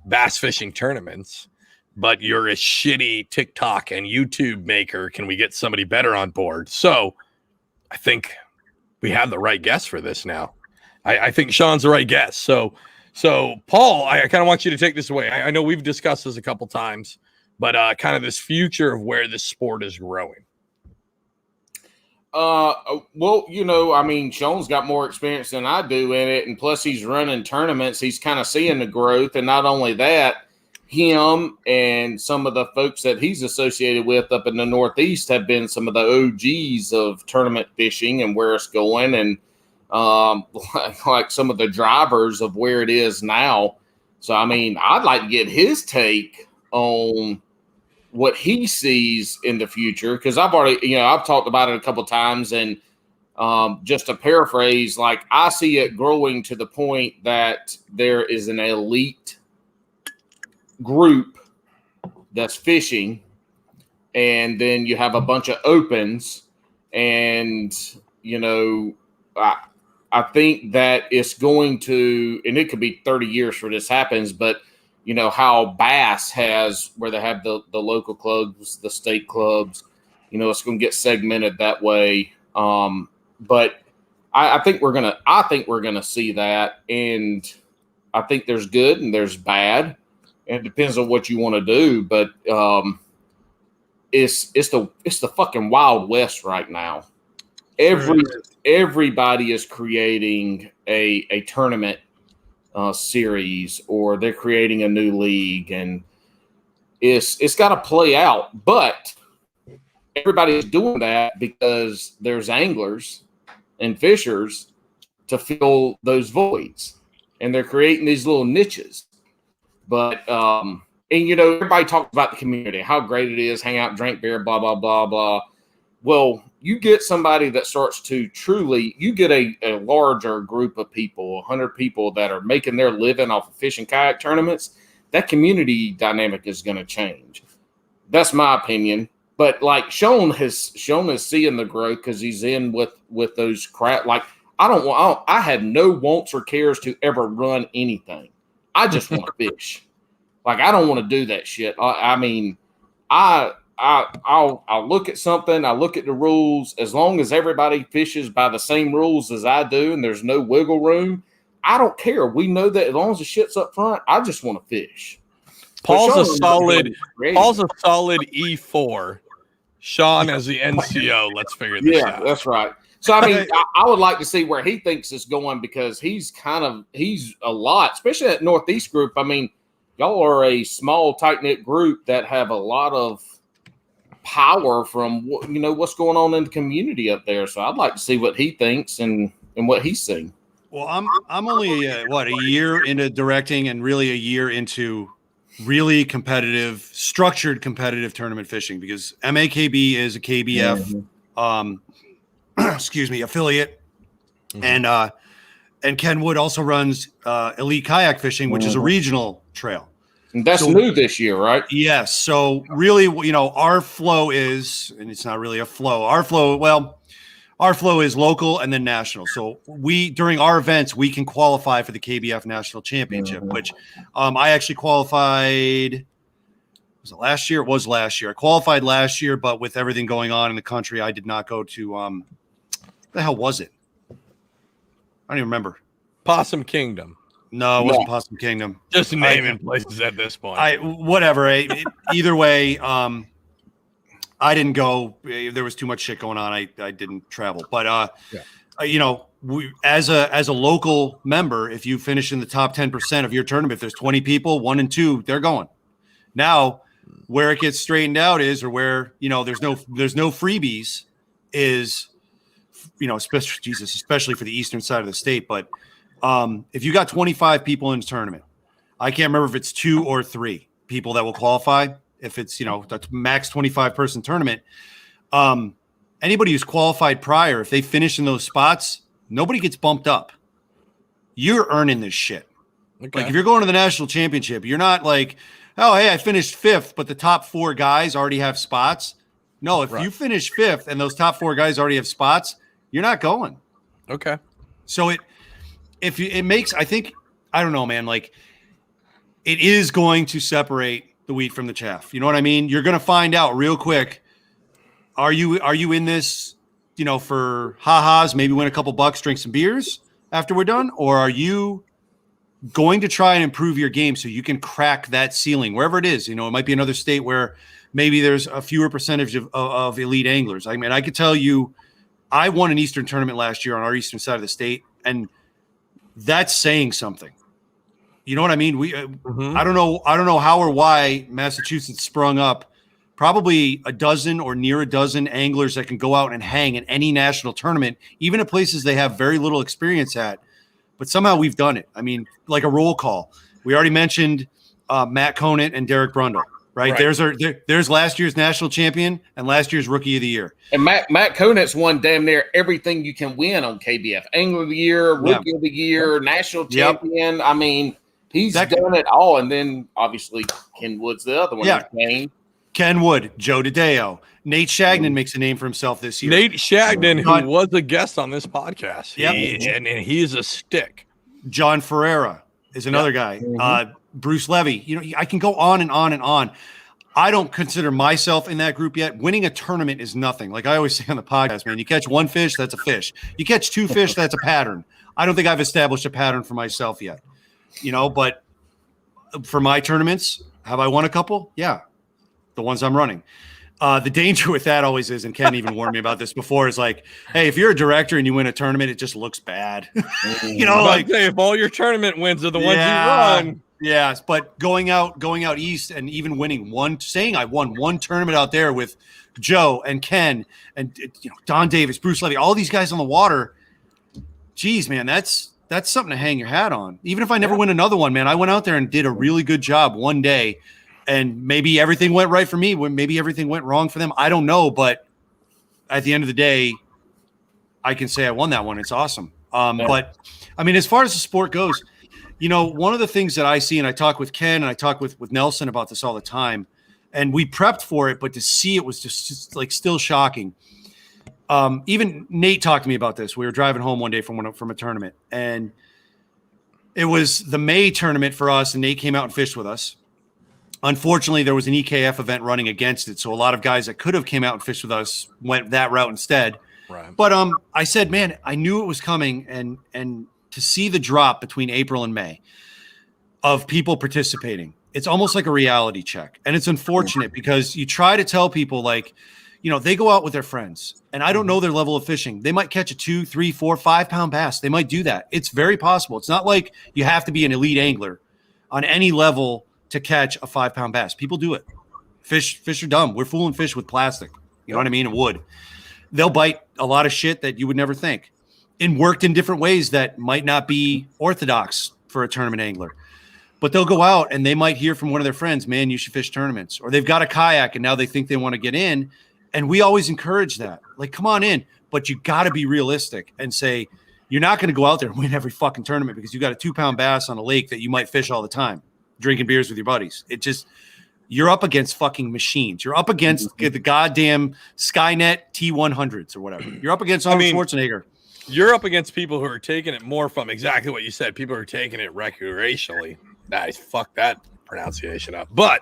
bass fishing tournaments, but you're a shitty TikTok and YouTube maker. Can we get somebody better on board? So I think we have the right guest for this now. I think Shawn's the right guest. So Paul, I kind of want you to take this away. I know we've discussed this a couple times, but kind of this future of where this sport is growing. Well, Shawn's got more experience than I do in it, and plus he's running tournaments. He's kind of seeing the growth, and not only that, him and some of the folks that he's associated with up in the Northeast have been some of the OGs of tournament fishing and where it's going, and like some of the drivers of where it is now. So, I'd like to get his take on what he sees in the future, because I've talked about it a couple of times, and just to paraphrase, like I see it growing to the point that there is an elite group that's fishing, and then you have a bunch of opens, and I think that it's going to, and it could be 30 years for this happens, but how bass has, where they have the local clubs, the state clubs, it's going to get segmented that way. But I think we're going to see that. And I think there's good and there's bad. And it depends on what you want to do. But it's the fucking Wild West right now. Everybody is creating a tournament series, or they're creating a new league, and it's got to play out. But everybody's doing that because there's anglers and fishers to fill those voids, and they're creating these little niches. But and everybody talks about the community, how great it is, hang out, drink beer, blah blah blah blah. Well, you get somebody that starts to you get a larger group of people, 100 people that are making their living off of fishing kayak tournaments. That community dynamic is going to change. That's my opinion. But like Shawn is seeing the growth because he's in with those crap. Like I have no wants or cares to ever run anything. I just want to fish. Like I don't want to do that shit. I'll look at something. I look at the rules. As long as everybody fishes by the same rules as I do, and there's no wiggle room, I don't care. We know that as long as the shit's up front, I just want to fish. Paul's a solid E4. Shawn as the NCO. Let's figure this out. Yeah, that's right. So, I mean, I would like to see where he thinks it's going because he's a lot, especially that Northeast group. I mean, y'all are a small, tight-knit group that have a lot of power from, what's going on in the community up there. So I'd like to see what he thinks and what he's seeing. Well, I'm only, a year into directing and really a year into really structured competitive tournament fishing because MAKB is a KBF, affiliate. Mm-hmm. And Ken Wood also runs Elite Kayak Fishing, which is a regional trail. And that's new this year, right? Yes. So really, our flow is, and it's not really a flow. Our flow is local and then national. So during our events, we can qualify for the KBF National Championship, which I actually qualified. Was it last year? It was last year. I qualified last year, but with everything going on in the country, I did not go to, what the hell was it? I don't even remember. Possum Kingdom. No, it wasn't Possum Kingdom. Just naming places at this point. Either way, I didn't go. There was too much shit going on. I didn't travel. But we, as a local member, if you finish in the top 10% of your tournament, if there's 20 people, 1 and 2, they're going. Now, where it gets straightened out is, or where there's no freebies, is especially for the eastern side of the state. But if you got 25 people in the tournament, I can't remember if it's 2 or 3 people that will qualify. If it's, that's max 25 person tournament, anybody who's qualified prior, if they finish in those spots, nobody gets bumped up. You're earning this shit. Okay. Like if you're going to the national championship, you're not like, oh, hey, I finished 5th, but the top 4 guys already have spots. No, if you finish 5th and those top 4 guys already have spots, you're not going. Okay. So it makes, I think, I don't know, man, like it is going to separate the wheat from the chaff. You know what I mean? You're going to find out real quick. Are you in this, for ha-has, maybe win a couple bucks, drink some beers after we're done? Or are you going to try and improve your game so you can crack that ceiling, wherever it is? It might be another state where maybe there's a fewer percentage of elite anglers. I mean, I could tell you, I won an Eastern tournament last year on our eastern side of the state, and that's saying something. You know what I mean? I don't know how or why Massachusetts sprung up probably a dozen or near a dozen anglers that can go out and hang in any national tournament, even at places they have very little experience at. But somehow we've done it. I mean, like a roll call. We already mentioned Matt Conant and Derek Brundle, right? There's last year's national champion and last year's rookie of the year. And Matt Conant's won damn near everything you can win on KBF. Angler of the year, rookie of the year, national champion. I mean, he's done it all. And then obviously Ken Wood's the other one. Yeah. Ken Wood, Joe DiDeo. Nate Shagnon makes a name for himself this year. Nate Shagnon, who was a guest on this podcast. Yep. And he's a stick. John Ferreira is another guy. Bruce Levy. I can go on and on and on. I don't consider myself in that group yet. Winning a tournament is nothing. Like I always say on the podcast, man, you catch 1 fish, that's a fish. You catch 2 fish, that's a pattern. I don't think I've established a pattern for myself yet. But for my tournaments, have I won a couple? Yeah. The ones I'm running. The danger with that always is, and Ken even warned me about this before, is like, hey, if you're a director and you win a tournament, it just looks bad. Like if all your tournament wins are the ones you run. Yes, but going out east and even saying I won one tournament out there with Joe and Ken and Don Davis, Bruce Levy, all these guys on the water. Geez, man, that's something to hang your hat on. Even if I never win another one, man, I went out there and did a really good job one day, and maybe everything went right for me. Maybe everything went wrong for them. I don't know, but at the end of the day, I can say I won that one. It's awesome. But I mean, as far as the sport goes, one of the things that I see, and I talk with Ken and I talk with Nelson about this all the time, and we prepped for it, but to see it was just like still shocking. Even Nate talked to me about this. We were driving home one day from a tournament, and it was the May tournament for us, and Nate came out and fished with us. Unfortunately, there was an EKF event running against it, so a lot of guys that could have came out and fished with us went that route instead. Right. But I said, man, I knew it was coming, and to see the drop between April and May of people participating, it's almost like a reality check. And it's unfortunate because you try to tell people they go out with their friends and I don't know their level of fishing. They might catch a 2, 3, 4, 5 pound bass. They might do that. It's very possible. It's not like you have to be an elite angler on any level to catch a 5 pound bass. People do it. Fish are dumb. We're fooling fish with plastic. You know what I mean? And wood. They'll bite a lot of shit that you would never think. And worked in different ways that might not be orthodox for a tournament angler. But they'll go out and they might hear from one of their friends, man, you should fish tournaments. Or they've got a kayak and now they think they want to get in. And we always encourage that. Like, come on in. But you got to be realistic and say, you're not going to go out there and win every fucking tournament because you got a 2 pound bass on a lake that you might fish all the time, drinking beers with your buddies. You're up against fucking machines. You're up against the goddamn Skynet T100s or whatever. You're up against Arnold Schwarzenegger. You're up against people who are taking it more from exactly what you said. People who are taking it recreationally. Nice. Fuck that pronunciation up. But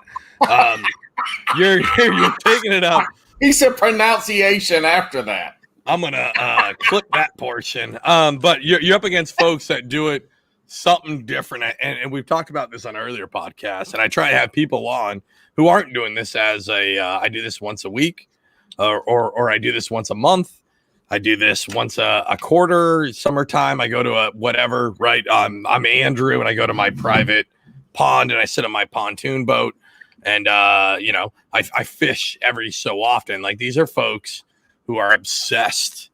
you're taking it up. He said pronunciation after that. I'm gonna clip that portion. But you're up against folks that do it something different, and we've talked about this on earlier podcasts. And I try to have people on who aren't doing this as I do this once a week, or I do this once a month. I do this once a quarter. Summertime, I go to a whatever. Right, I'm Andrew, and I go to my private pond, and I sit on my pontoon boat, and I fish every so often. Like, these are folks who are obsessed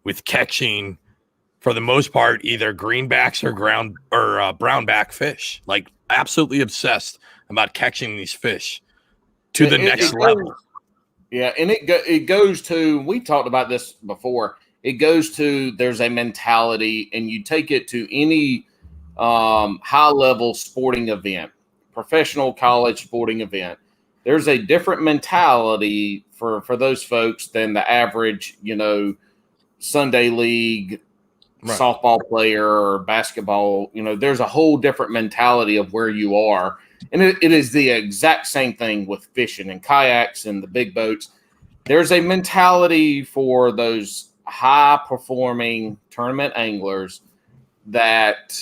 with catching, for the most part, either greenbacks or brownback fish. Like, absolutely obsessed about catching these fish to the next level. Yeah, and it goes to, we talked about this before, it goes to, there's a mentality, and you take it to any high-level sporting event, professional college sporting event. There's a different mentality for those folks than the average, Sunday league softball player or basketball. There's a whole different mentality of where you are. And it is the exact same thing with fishing and kayaks and the big boats. There's a mentality for those high-performing tournament anglers that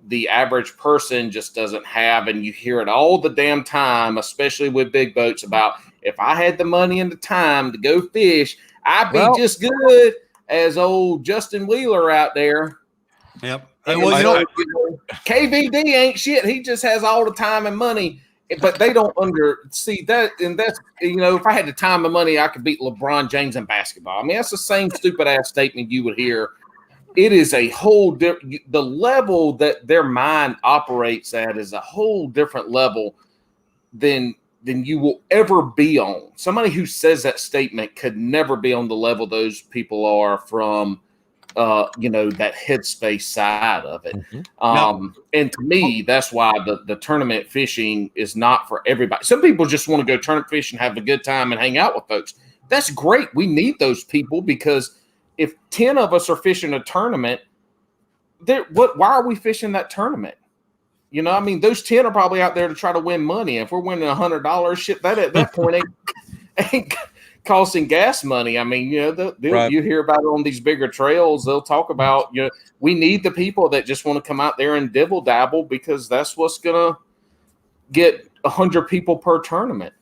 the average person just doesn't have, and you hear it all the damn time, especially with big boats, about if I had the money and the time to go fish, I'd be just good as old Justin Wheeler out there. Yep. KVD ain't shit. He just has all the time and money, but they don't see that. And that's, if I had the time and money, I could beat LeBron James in basketball. I mean, that's the same stupid ass statement you would hear. It is a whole different, the level that their mind operates at is a whole different level than you will ever be on. Somebody who says that statement could never be on the level those people are from, that headspace side of it. Mm-hmm. And to me, that's why the tournament fishing is not for everybody. Some people just want to go tournament fish and have a good time and hang out with folks. That's great. We need those people, because if 10 of us are fishing a tournament, why are we fishing that tournament? Those 10 are probably out there to try to win money. If we're winning $100, shit, that at that point ain't costing gas money. I mean, you hear about it on these bigger trails. They'll talk about, we need the people that just want to come out there and dibble dabble, because that's what's going to get 100 people per tournament.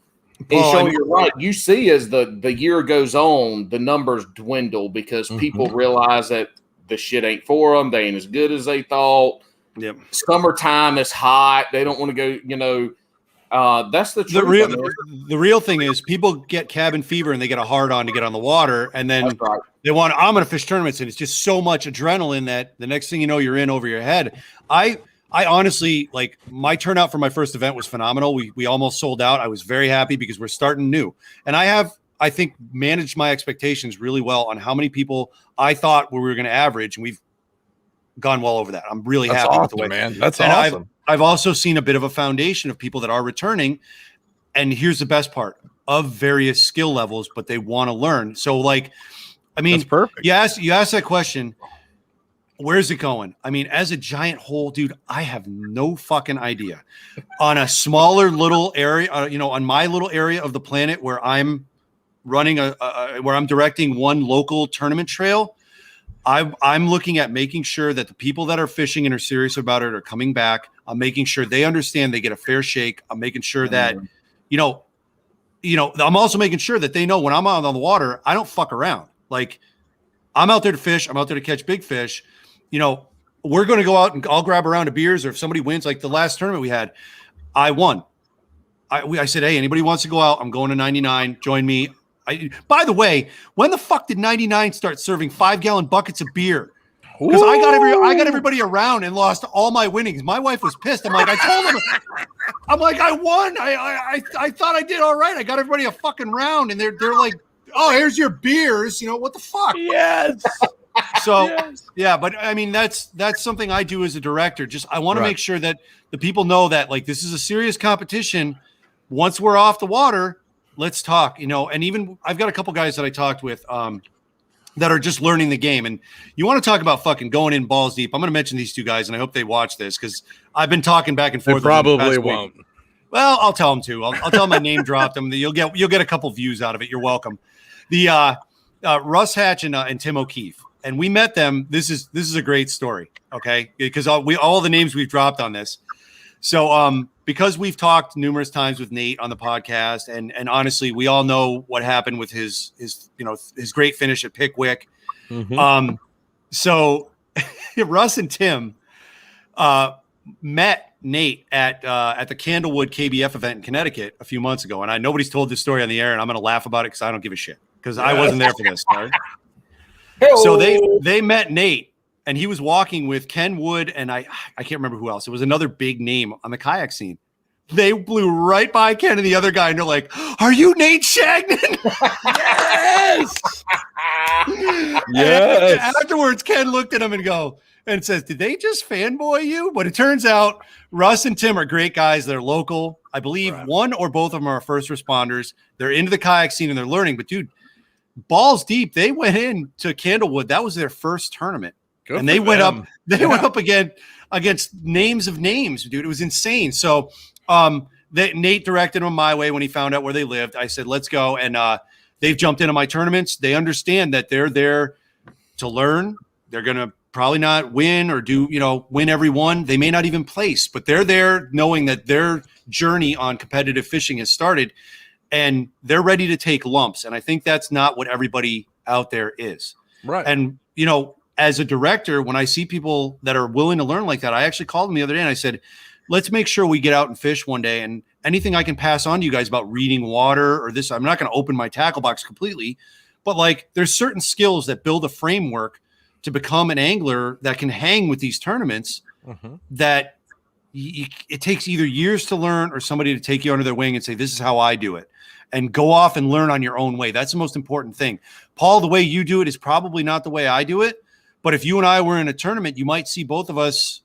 And Shawn, you're right. You see, as the year goes on, the numbers dwindle because people realize that the shit ain't for them. They ain't as good as they thought. Yep. Summertime is hot. They don't want to go, that's the truth. The real thing is people get cabin fever and they get a hard on to get on the water. And then they want, I'm going to fish tournaments. And it's just so much adrenaline that the next thing you know, you're in over your head. I honestly, like, my turnout for my first event was phenomenal. We almost sold out. I was very happy because we're starting new. And I think, managed my expectations really well on how many people I thought we were going to average. And we've gone well over that. I'm really happy with the way, man. That's awesome. I've also seen a bit of a foundation of people that are returning. And here's the best part, of various skill levels, but they want to learn. So, like, I mean, that's perfect. You ask that question, where's it going? I mean, as a giant hole, dude, I have no fucking idea. On a smaller little area, on my little area of the planet where I'm running where I'm directing one local tournament trail, I'm looking at making sure that the people that are fishing and are serious about it are coming back. I'm making sure they understand they get a fair shake. I'm making sure that, I'm also making sure that they know when I'm out on the water, I don't fuck around. Like, I'm out there to fish. I'm out there to catch big fish. We're going to go out and I'll grab a round of beers, or if somebody wins, like the last tournament we had, I won. I said, hey, anybody wants to go out? I'm going to 99. Join me. By the way, when the fuck did 99 start serving 5-gallon buckets of beer? Because I got everybody around and lost all my winnings. My wife was pissed. I'm like, I told them, I'm like, I won. I thought I did all right. I got everybody a fucking round, and they're like, oh, here's your beers. What the fuck? Yes. So yeah, but I mean, that's something I do as a director. Just I want to make sure that the people know that, like, this is a serious competition. Once we're off the water, let's talk, and even I've got a couple guys that I talked with that are just learning the game. And you want to talk about fucking going in balls deep. I'm going to mention these two guys, and I hope they watch this because I've been talking back and forth. They probably won't. Well, I'll tell them to. I'll tell them I name dropped them. You'll get a couple views out of it. You're welcome. The Russ Hatch and Tim O'Keefe. And we met them. This is a great story. Okay. Because all the names we've dropped on this. So, because we've talked numerous times with Nate on the podcast, and honestly, we all know what happened with his great finish at Pickwick. Mm-hmm. So Russ and Tim met Nate at the Candlewood KBF event in Connecticut a few months ago, and nobody's told this story on the air, and I'm going to laugh about it because I don't give a shit because I wasn't there for this. Right? So they met Nate. And he was walking with Ken Wood and I can't remember who else. It was another big name on the kayak scene. They blew right by Ken and the other guy, and they're like, "Are you Nate Shagnon?" Yes. Yes. Afterwards, Ken looked at him and says, "Did they just fanboy you?" But it turns out Russ and Tim are great guys. They're local. I believe one or both of them are first responders. They're into the kayak scene and they're learning. But dude, balls deep. They went in to Candlewood. That was their first tournament. Good and they went up. They went up again against names of names, dude. It was insane. So, Nate directed them my way when he found out where they lived. I said, "Let's go." And they've jumped into my tournaments. They understand that they're there to learn. They're gonna probably not win or win every one. They may not even place, but they're there knowing that their journey on competitive fishing has started, and they're ready to take lumps. And I think that's not what everybody out there is. Right. And as a director, when I see people that are willing to learn like that, I actually called them the other day and I said, let's make sure we get out and fish one day. And anything I can pass on to you guys about reading water or this, I'm not going to open my tackle box completely, but like there's certain skills that build a framework to become an angler that can hang with these tournaments that it takes either years to learn or somebody to take you under their wing and say, this is how I do it. And go off and learn on your own way. That's the most important thing. Paul, the way you do it is probably not the way I do it. But if you and I were in a tournament, you might see both of us,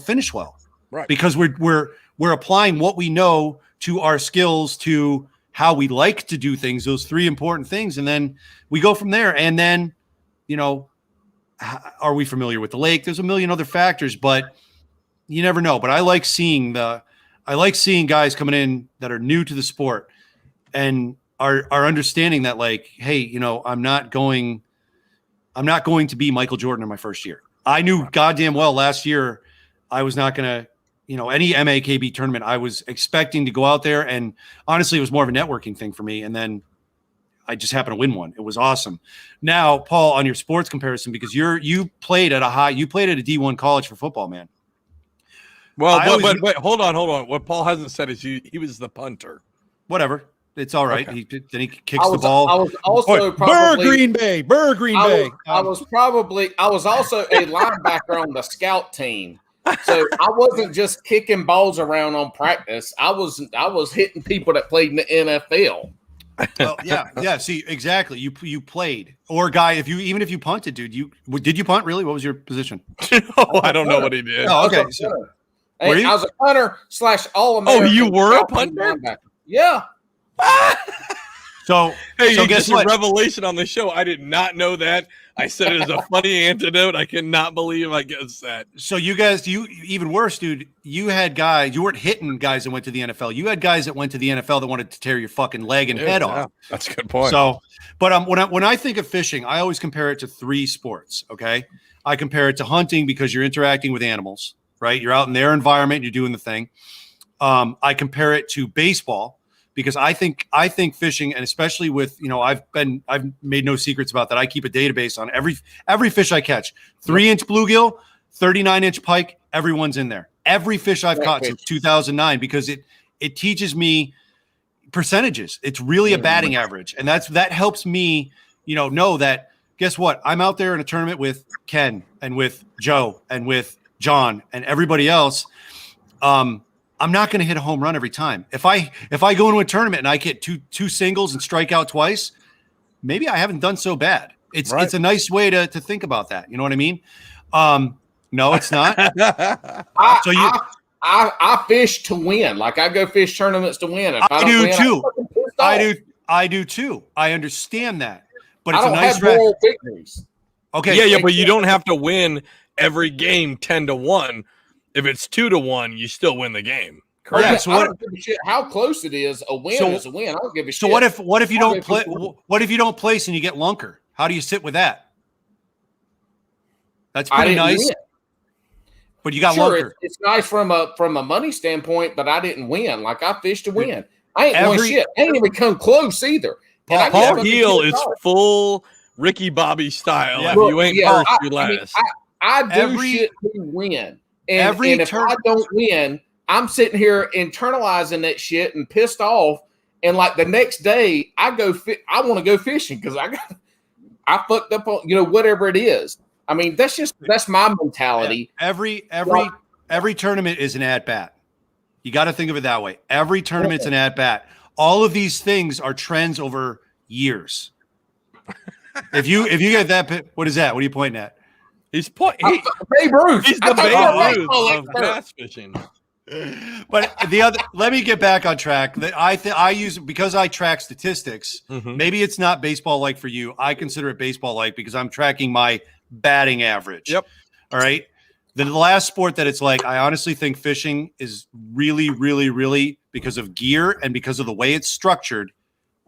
finish well, right? Because we're applying what we know to our skills, to how we like to do things, those three important things, and then we go from there. And then, are we familiar with the lake? There's a million other factors, but you never know. But I like seeing guys coming in that are new to the sport and are understanding that, like, hey, I'm not going to be Michael Jordan in my first year. I knew goddamn well last year I was not going to, any MAKB tournament. I was expecting to go out there, and honestly, it was more of a networking thing for me. And then I just happened to win one. It was awesome. Now, Paul, on your sports comparison, because you played at a D1 college for football, man. Well, wait, hold on. What Paul hasn't said is he was the punter. Whatever. It's all right. Okay. Then he kicks the ball. I was also probably Green Bay. I was also a linebacker on the scout team. So I wasn't just kicking balls around on practice. I was hitting people that played in the NFL. Well, yeah. See, exactly. You played, or guy. If you punted, dude, did you punt really? What was your position? I don't know what he did. Oh, okay. I was a punter / All-American. Oh, you were a punter? Yeah. So hey, so you guess just what? a revelation on the show. I did not know that. I said it as a funny antidote. I cannot believe I guessed that. So you guys, even worse, dude. You had guys. You weren't hitting guys that went to the NFL. You had guys that went to the NFL that wanted to tear your fucking leg and head off. That's a good point. So, but when I think of fishing, I always compare it to 3 sports. Okay, I compare it to hunting because you're interacting with animals, right? You're out in their environment, you're doing the thing. I compare it to baseball because I think fishing, and especially with, I've made no secrets about that. I keep a database on every fish I catch. 3-inch bluegill, 39-inch pike, everyone's in there. Every fish I've caught since 2009, because it teaches me percentages. It's really a batting average, and that helps me, know that. Guess what? I'm out there in a tournament with Ken and with Joe and with John and everybody else. I'm not going to hit a home run every time. If I go into a tournament and I get two singles and strike out twice, maybe I haven't done so bad. It's a nice way to think about that. You know what I mean? No, it's not. I fish to win. Like, I go fish tournaments to win. If I do too. I do too. I understand that, but it's a nice moral victories. Okay. Yeah, but you don't have to win every game 10-1. If it's 2-1, you still win the game. Correct. Yeah, so I don't give a shit how close it is. A win is a win. I don't give a shit. So what if you don't play? What if you don't place and you get lunker? How do you sit with that? That's pretty nice. Win. But you got lunker. It's nice from a money standpoint, but I didn't win. Like, I fished to win. I ain't won shit. I ain't even come close either. Paul Heel is full Ricky Bobby style. Yeah. If you ain't first, you last. I do shit to win. And if I don't win, I'm sitting here internalizing that shit and pissed off. And like the next day, I want to go fishing because I fucked up on whatever it is. I mean, that's my mentality. Yeah. Every tournament is an at bat. You got to think of it that way. Every tournament's an at bat. All of these things are trends over years. If you get that, what is that? What are you pointing at? He's Babe Ruth. He's the Babe Ruth of bass fishing. But let me get back on track. I use, because I track statistics. Mm-hmm. Maybe it's not baseball like for you. I consider it baseball like because I'm tracking my batting average. Yep. All right. The last sport that it's like, I honestly think fishing is really, really, really, because of gear and because of the way it's structured,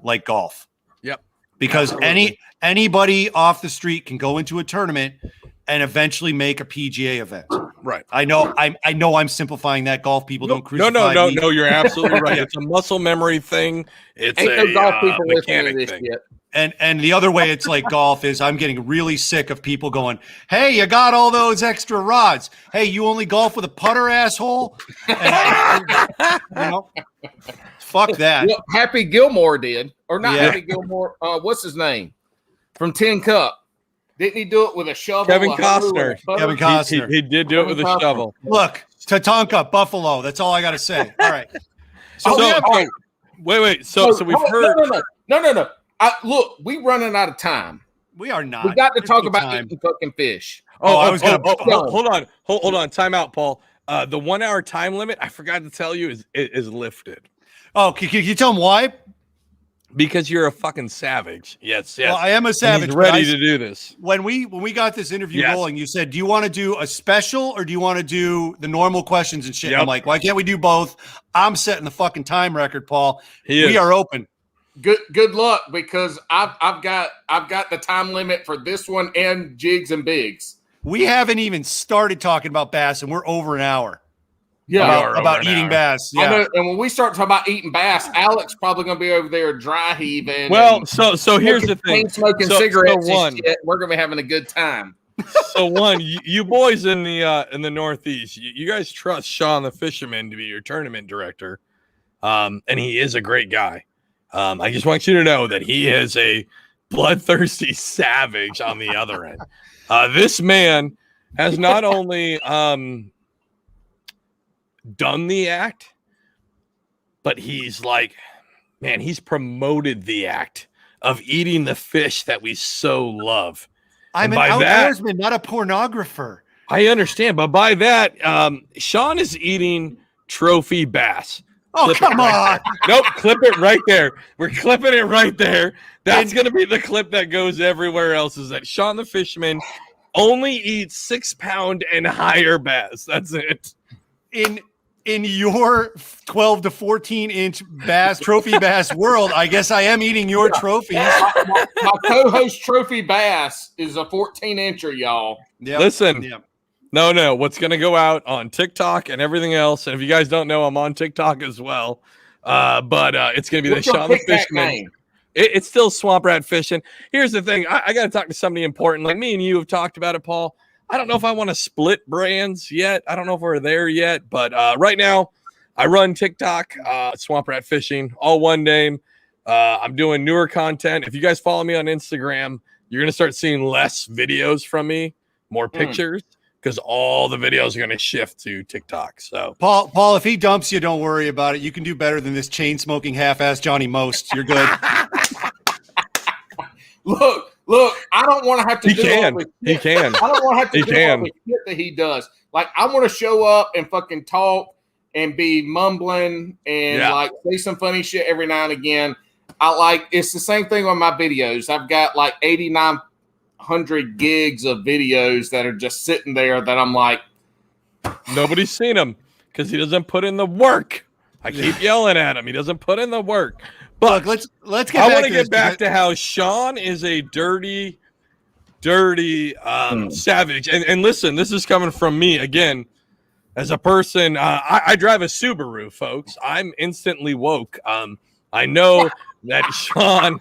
like golf. Yep. Because anybody off the street can go into a tournament and eventually make a PGA event. Right. I know I'm simplifying that. Golf people don't crucify me. No, you're absolutely right. It's a muscle memory thing. It's a golf people mechanic thing. Shit. And the other way it's like golf is I'm getting really sick of people going, hey, you got all those extra rods. Hey, you only golf with a putter, asshole? Fuck that. Well, Happy Gilmore did. Or not Happy Gilmore. What's his name? From Tin Cup. Didn't he do it with a shovel? Kevin Costner. Kevin Costner. He did do it with a shovel. Look, Tatanka, Buffalo. That's all I got to say. All right. Wait. So we've heard. No. Look, we running out of time. We are not. We got to talk about eating fucking fish. Hold on. Time out, Paul. The 1 hour time limit, I forgot to tell you, is lifted. Oh, can you tell them why? Because you're a fucking savage. Yes. Well, I am a savage. He's ready to do this. When we got this interview rolling, you said, do you want to do a special or do you want to do the normal questions and shit? Yep. I'm like, why can't we do both? I'm setting the fucking time record, Paul. We are open. Good luck, because I've got the time limit for this one and Jigs and Bigs. We haven't even started talking about bass and we're over an hour. Yeah, about eating bass. Yeah. I know, and when we start talking about eating bass, Alex probably going to be over there dry heaving. Well, so here's the thing: smoking cigarettes and shit. We're going to be having a good time. So one, you boys in the Northeast, you guys trust Shawn the Fisherman to be your tournament director, and he is a great guy. I just want you to know that he is a bloodthirsty savage on the other end. This man has not only done the act, but he's promoted the act of eating the fish that we so love. I'm an outdoorsman, not a pornographer. I understand, but by that, Shawn is eating trophy bass. Oh, come on. Nope, clip it right there. We're clipping it right there. That's going to be the clip that goes everywhere else, is that Shawn the Fisherman only eats 6 pound and higher bass. That's it. In your 12 to 14 inch bass, trophy bass world, I guess I am eating your trophies. My co-host trophy bass is a 14 incher, y'all. Yep. Listen, no, what's going to go out on TikTok and everything else. And if you guys don't know, I'm on TikTok as well. But it's going to be the Shawn the Fisherman. It's still Swamp Rat Fishing. Here's the thing. I got to talk to somebody important. Like me and you have talked about it, Paul. I don't know if I want to split brands yet. I don't know if we're there yet. But right now, I run TikTok, Swamp Rat Fishing, all one name. I'm doing newer content. If you guys follow me on Instagram, you're going to start seeing less videos from me, more pictures, because all the videos are going to shift to TikTok. So, Paul, if he dumps you, don't worry about it. You can do better than this chain-smoking half-ass Johnny Most. You're good. Look, I don't want to have to He can. I don't want to have to do all the shit that he does. Like, I want to show up and fucking talk and be mumbling and like say some funny shit every now and again. It's the same thing on my videos. I've got like 8,900 gigs of videos that are just sitting there that I'm like, nobody's seen him because he doesn't put in the work. I keep yelling at him. He doesn't put in the work. But look, let's get. I want to get back to how Shawn is a dirty savage. And listen, this is coming from me again as a person. I drive a Subaru, folks. I'm instantly woke. I know that Shawn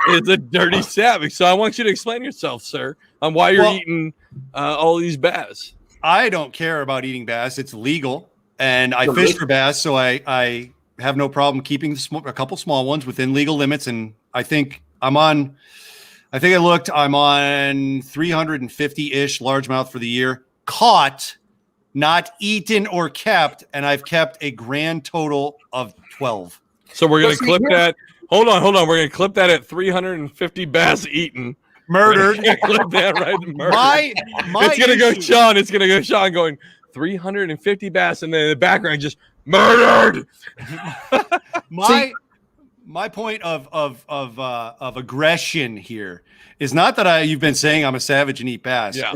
is a dirty savage. So I want you to explain yourself, sir, on why you're eating all these bass. I don't care about eating bass. It's legal, and I fish for bass, so I have no problem keeping a couple small ones within legal limits. And I think I'm on 350-ish largemouth for the year, caught, not eaten or kept. And I've kept a grand total of 12. So we're going to clip that. Hold on. We're going to clip that at 350 bass eaten. Murdered. Clip that right. Murdered. My it's going to go Shawn. It's going to go Shawn going 350 bass. And then in the background, just murdered. My point of aggression here is not that you've been saying I'm a savage and eat bass. Yeah.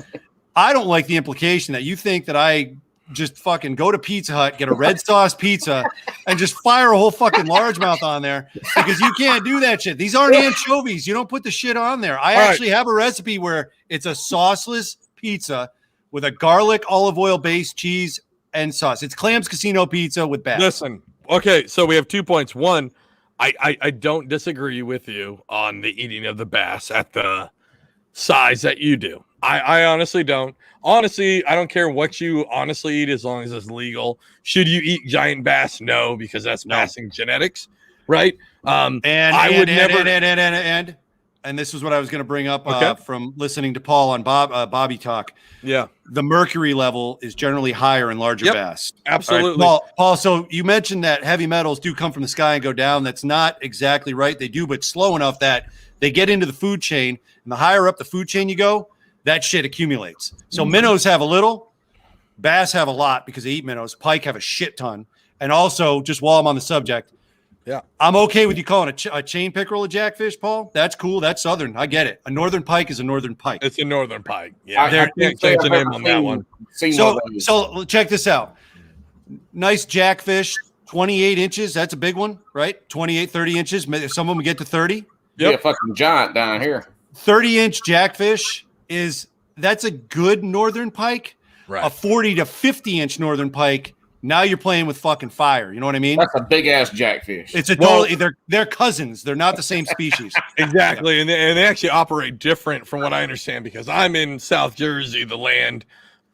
I don't like the implication that you think that I just fucking go to Pizza Hut, get a red sauce pizza, and just fire a whole fucking largemouth on there, because you can't do that shit. These aren't anchovies. You don't put the shit on there. I actually have a recipe where it's a sauceless pizza with a garlic, olive oil based cheese and sauce. It's Clams Casino pizza with bass. Listen, okay, so we have 2 points. One, I don't disagree with you on the eating of the bass at the size that you do. I honestly don't. Honestly, I don't care what you honestly eat as long as it's legal. Should you eat giant bass? No, because that's passing genetics, right? And this is what I was going to bring up from listening to Paul on Bobby Talk. Yeah. The mercury level is generally higher in larger bass. Absolutely. Right. Paul, so you mentioned that heavy metals do come from the sky and go down. That's not exactly right. They do, but slow enough that they get into the food chain. And the higher up the food chain you go, that shit accumulates. So minnows have a little, bass have a lot because they eat minnows. Pike have a shit ton. And also, just while I'm on the subject, I'm okay with you calling a chain pickerel a jackfish, Paul. That's cool. That's southern. I get it. A northern pike is a northern pike. It's a northern pike. Yeah, I can't change the name on that one. So check this out. Nice jackfish, 28 inches. That's a big one, right? 28, 30 inches. Some of them get to 30. Yep. Yeah, fucking giant down here. 30-inch jackfish that's a good northern pike. Right. A 40 to 50-inch northern pike Now you're playing with fucking fire. You know what I mean? That's a big ass jackfish. It's a totally they're cousins. They're not the same species. Exactly, and they actually operate different from what I understand because I'm in South Jersey, the land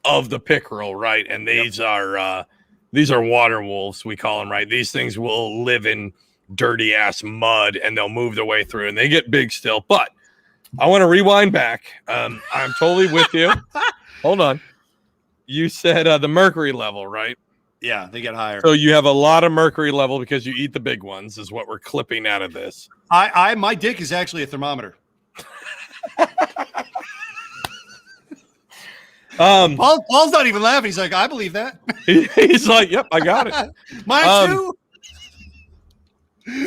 of the pickerel, right? And these are water wolves, we call them, right? These things will live in dirty ass mud and they'll move their way through and they get big still. But I want to rewind back. I'm totally with you. Hold on. You said the mercury level, right? Yeah, they get higher. So you have a lot of mercury level because you eat the big ones, is what we're clipping out of this. My dick is actually a thermometer. Paul's not even laughing. He's like, I believe that. He's like, yep, I got it. Mine too.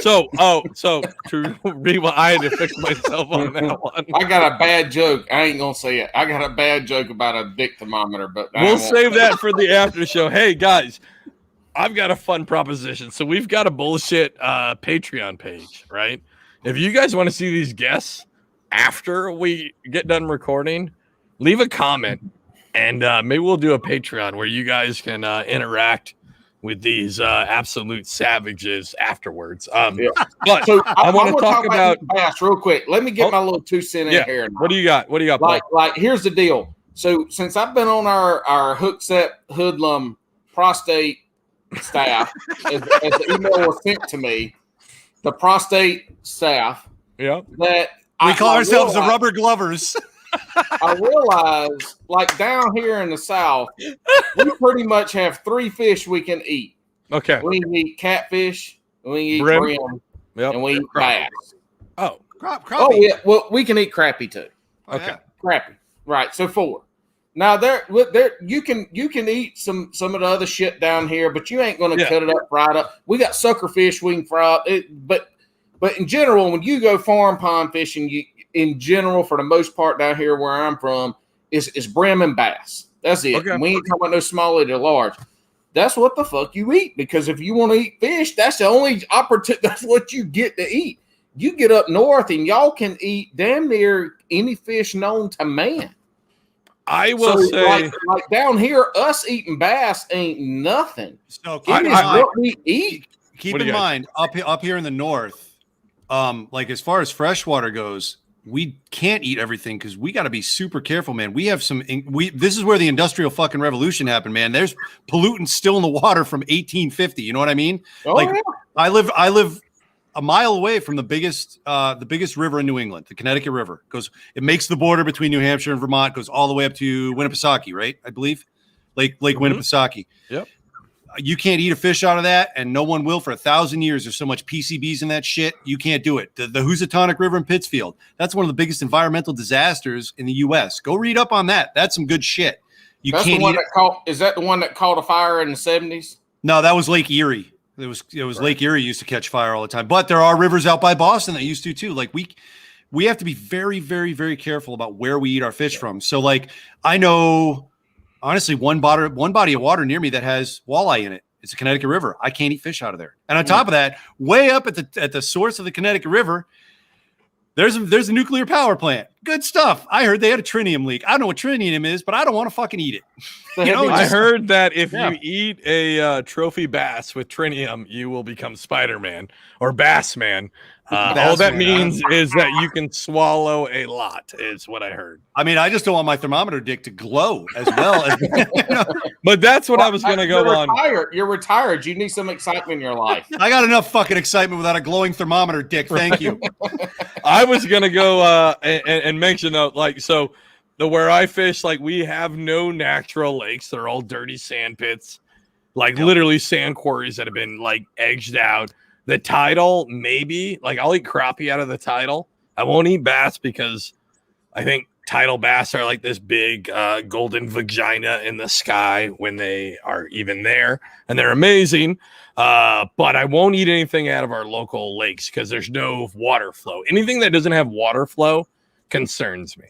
So to rewind, I had to fix myself on that one. I got a bad joke. I ain't gonna say it. I got a bad joke about a dick thermometer, but we'll save that for the after show. Hey guys, I've got a fun proposition. So we've got a bullshit Patreon page, right? If you guys want to see these guests after we get done recording, leave a comment, and maybe we'll do a Patreon where you guys can interact with these absolute savages afterwards. But so I want to talk about bass real quick. Let me get my little 2 cents in here. Now. What do you got? Like, here's the deal. So since I've been on our Hookset Hoodlum prostate staff, as the email was sent to me, the prostate staff, that we call ourselves the rubber glovers. I realize, like down here in the South, we pretty much have 3 fish we can eat. Okay. We can eat catfish, we can eat brim, and we eat bass. Oh, crappie. Oh yeah. Well, we can eat crappie too. Okay. Yeah. Crappie. Right. So 4. Now there you can eat some of the other shit down here, but you ain't gonna cut it up, fry it up. We got sucker fish we can fry up. But in general, when you go farm pond fishing, in general, for the most part down here where I'm from, is brim and bass. That's it. Okay. We ain't talking about no small or large. That's what the fuck you eat, because if you want to eat fish, that's the only opportunity. That's what you get to eat. You get up north and y'all can eat damn near any fish known to man. I will say, like down here, us eating bass ain't nothing. So keep what we eat. Keep in mind, up here in the north, like as far as freshwater goes, we can't eat everything because we got to be super careful, man. We have this is where the industrial fucking revolution happened, man. There's pollutants still in the water from 1850. You know what I mean? Oh, yeah. I live a mile away from the biggest river in New England, the Connecticut River. It makes the border between New Hampshire and Vermont, goes all the way up to Winnipesaukee, right? I believe Lake Winnipesaukee. Yep. You can't eat a fish out of that, and no one will for 1,000 years. There's so much PCBs in that shit. You can't do it. The Housatonic River in Pittsfield, that's one of the biggest environmental disasters in the U.S. Go read up on that. That's some good shit. Is that the one that caught a fire in the 70s? No, that was Lake Erie. It was right. Lake Erie used to catch fire all the time. But there are rivers out by Boston that used to too. Like we have to be very, very, very careful about where we eat our fish from. So like I know. Honestly, one body of water near me that has walleye in it. It's a Connecticut River. I can't eat fish out of there. And on top of that, way up at the source of the Connecticut River, there's a nuclear power plant. Good stuff. I heard they had a tritium leak. I don't know what tritium is, but I don't want to fucking eat it. I heard that if you eat a trophy bass with tritium, you will become Spider-Man or Bassman. All that means is that you can swallow a lot, is what I heard. I mean, I just don't want my thermometer dick to glow as well. But that's what I was going to go on. You're retired. You need some excitement in your life. I got enough fucking excitement without a glowing thermometer dick. Thank you. I was going to go and mention, where I fish, like we have no natural lakes. They're all dirty sand pits, literally sand quarries that have been like edged out. The tidal, maybe, I'll eat crappie out of the tidal. I won't eat bass because I think tidal bass are like this big golden vagina in the sky when they are even there, and they're amazing. But I won't eat anything out of our local lakes because there's no water flow. Anything that doesn't have water flow concerns me.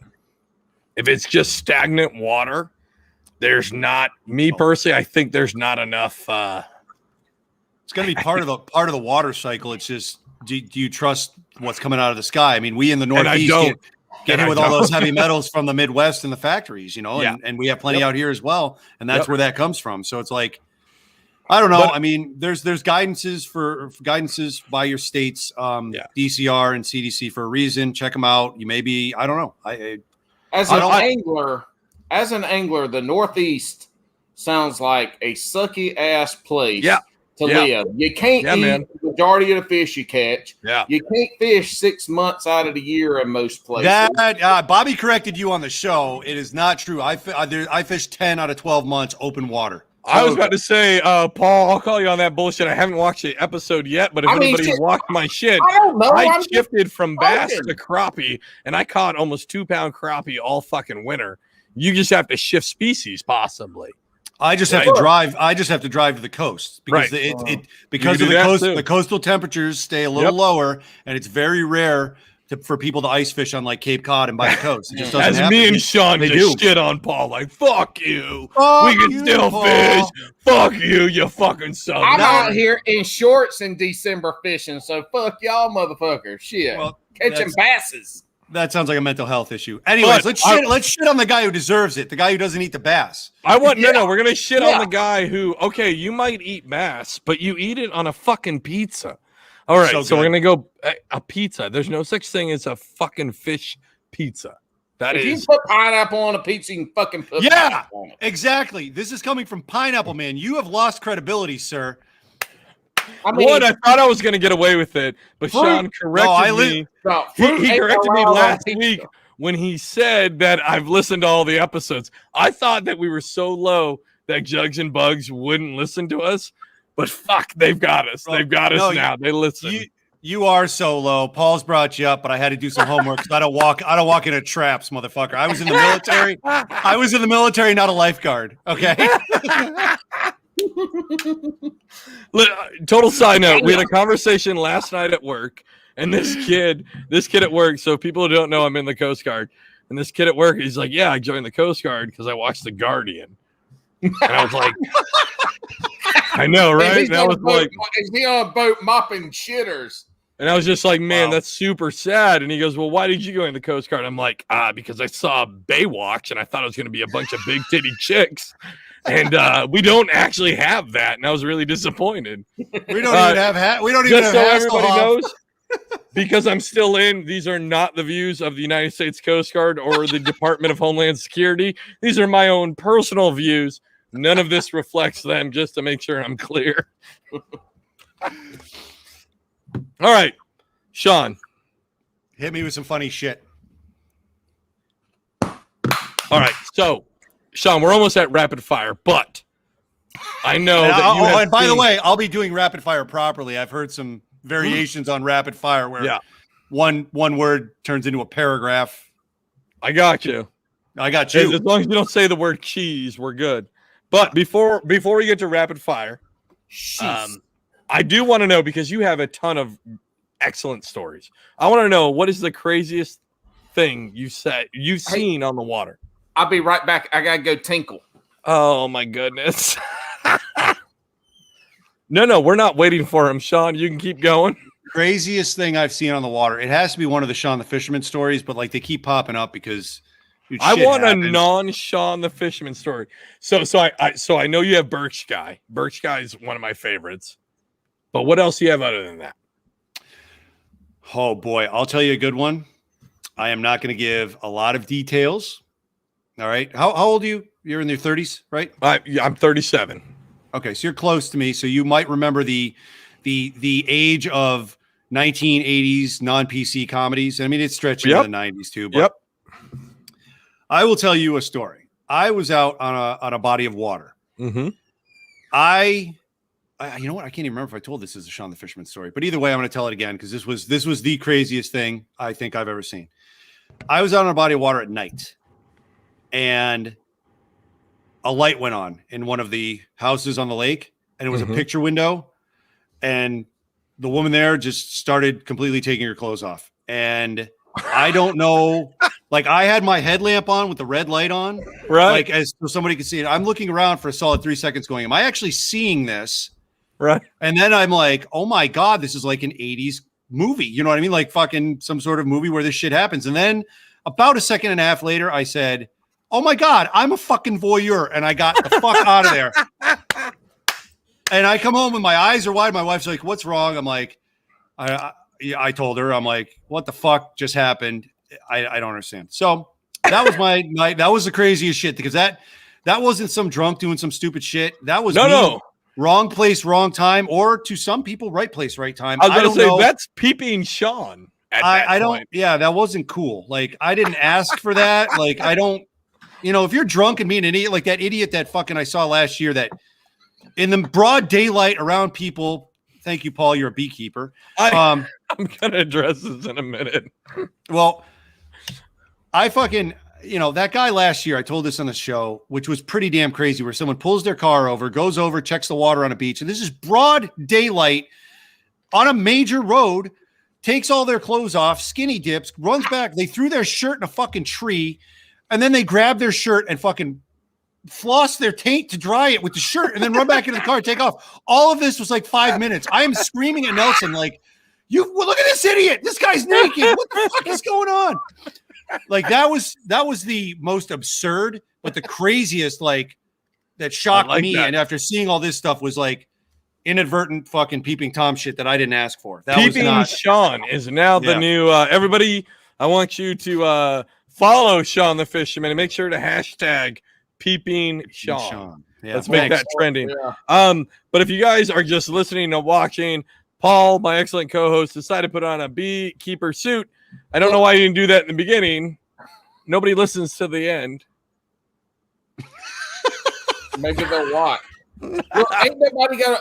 If it's just stagnant water, there's not, me personally, I think there's not enough. It's going to be part of the water cycle. It's just, do you trust what's coming out of the sky? I mean, we in the Northeast get hit with all those heavy metals from the Midwest and the factories, and we have plenty out here as well. And that's where that comes from. So it's like, I don't know. But, I mean, there's guidances by your states, DCR and CDC for a reason. Check them out. You may be, I don't know. As an angler, the Northeast sounds like a sucky ass place to live. You can't eat the majority of the fish you catch. Yeah. You can't fish 6 months out of the year in most places. Bobby corrected you on the show. It is not true. I fished 10 out of 12 months open water. I was about to say, Paul, I'll call you on that bullshit. I haven't watched the episode yet, but if anybody's watched my shit, I don't know. I shifted from bass to crappie, and I caught almost 2-pound crappie all fucking winter. You just have to shift species, possibly. I just have to drive. I just have to drive to the coast because the coastal temperatures stay a little lower, and it's very rare for people to ice fish on like Cape Cod and by the coast. It just doesn't happen. Me and Shawn just shit on Paul like, fuck you. We can still Paul. fish. Fuck you, you fucking son. I'm out here in shorts in December fishing, so fuck y'all motherfuckers. Shit. Well, catching basses. That sounds like a mental health issue. Anyways, let's shit on the guy who deserves it. The guy who doesn't eat the bass. No, we're gonna shit on the guy who, okay, you might eat bass, but you eat it on a fucking pizza. All right, so we're gonna go a pizza. There's no such thing as a fucking fish pizza. If you put pineapple on a pizza, you can fucking put pineapple on it. Exactly. This is coming from Pineapple Man. You have lost credibility, sir. I thought I was gonna get away with it, but Shawn corrected me. He corrected me last week when he said that I've listened to all the episodes. I thought that we were so low that Jugs and Bugs wouldn't listen to us. But fuck, they've got us. They've got us now. They listen. You are so low. Paul's brought you up, but I had to do some homework because I don't walk into traps, motherfucker. I was in the military. I was in the military, not a lifeguard. Okay. Total side note: we had a conversation last night at work, and this kid at work. So people who don't know, I'm in the Coast Guard, and this kid at work, he's like, "Yeah, I joined the Coast Guard because I watched The Guardian," and I was like. I know, right? That was like, is he on a boat mopping shitters? And I was just like, man, that's super sad. And he goes, well, why did you go in the Coast Guard? I'm like, because I saw Baywatch and I thought it was going to be a bunch of big titty chicks. And we don't actually have that. And I was really disappointed. We don't even have we don't even have everybody knows. Because I'm still in, these are not the views of the United States Coast Guard or the Department of Homeland Security. These are my own personal views. None of this reflects them, just to make sure I'm clear. All right, Shawn. Hit me with some funny shit. All right, so, Shawn, we're almost at rapid fire, but I know that you and by the way, I'll be doing rapid fire properly. I've heard some variations on rapid fire where one word turns into a paragraph. I got you. As long as you don't say the word cheese, we're good. But before we get to rapid fire, I do want to know, because you have a ton of excellent stories. I want to know, what is the craziest thing you've seen on the water? I'll be right back. I gotta go tinkle. Oh my goodness. No, we're not waiting for him, Shawn. You can keep going. Craziest thing I've seen on the water. It has to be one of the Shawn the Fisherman stories, but like they keep popping up because. I want a non-Shawn the Fisherman story. So I know you have Birch Guy. Birch Guy is one of my favorites. But what else do you have other than that? Oh boy, I'll tell you a good one. I am not going to give a lot of details. All right. How old are you? You're in your 30s, right? I'm 37. Okay, so you're close to me. So you might remember the age of 1980s non-PC comedies. I mean, it's stretching into the 90s too. But I will tell you a story. I was out on a body of water. Mm-hmm. You know what? I can't even remember if I told this as a Shawn the Fisherman story. But either way, I'm going to tell it again because this was the craziest thing I think I've ever seen. I was out on a body of water at night, and a light went on in one of the houses on the lake, and it was a picture window, and the woman there just started completely taking her clothes off. And I don't know. Like, I had my headlamp on with the red light on, right? Like, so somebody could see it. I'm looking around for a solid 3 seconds going, am I actually seeing this? Right. And then I'm like, oh my God, this is like an 80s movie. You know what I mean? Like fucking some sort of movie where this shit happens. And then about a second and a half later, I said, oh my God, I'm a fucking voyeur. And I got the fuck out of there. And I come home and my eyes are wide. My wife's like, "What's wrong?" I'm like, I told her, I'm like, "What the fuck just happened?" I don't understand. So that was that was the craziest shit, because that wasn't some drunk doing some stupid shit. That was me. Wrong place, wrong time, or to some people, right place, right time. I was going to say, that's peeping Shawn. I don't. Yeah, that wasn't cool. Like, I didn't ask for that. Like, I don't. If you're drunk and being an idiot, like that idiot that fucking I saw last year, that in the broad daylight around people. Thank you, Paul. You're a beekeeper. I'm going to address this in a minute. Well, I fucking. That guy last year, I told this on the show, which was pretty damn crazy, where someone pulls their car over, goes over, checks the water on a beach. And this is broad daylight on a major road, takes all their clothes off, skinny dips, runs back. They threw their shirt in a fucking tree, and then they grab their shirt and fucking floss their taint to dry it with the shirt, and then run back into the car and take off. All of this was like 5 minutes. I am screaming at Nelson, like, look at this idiot. This guy's naked. What the fuck is going on? Like, that was the most absurd, but the craziest, like, that shocked me. That. And after seeing all this stuff was like inadvertent fucking peeping Tom shit that I didn't ask for. That peeping was not, Shawn is now the new, everybody. I want you to follow Shawn the Fisherman and make sure to hashtag peeping Shawn. Yeah, let's make that trending. Yeah. But if you guys are just listening and watching, Paul, my excellent co-host, decided to put on a beekeeper suit. I don't know why you didn't do that in the beginning. Nobody listens to the end. Maybe they'll watch. Well,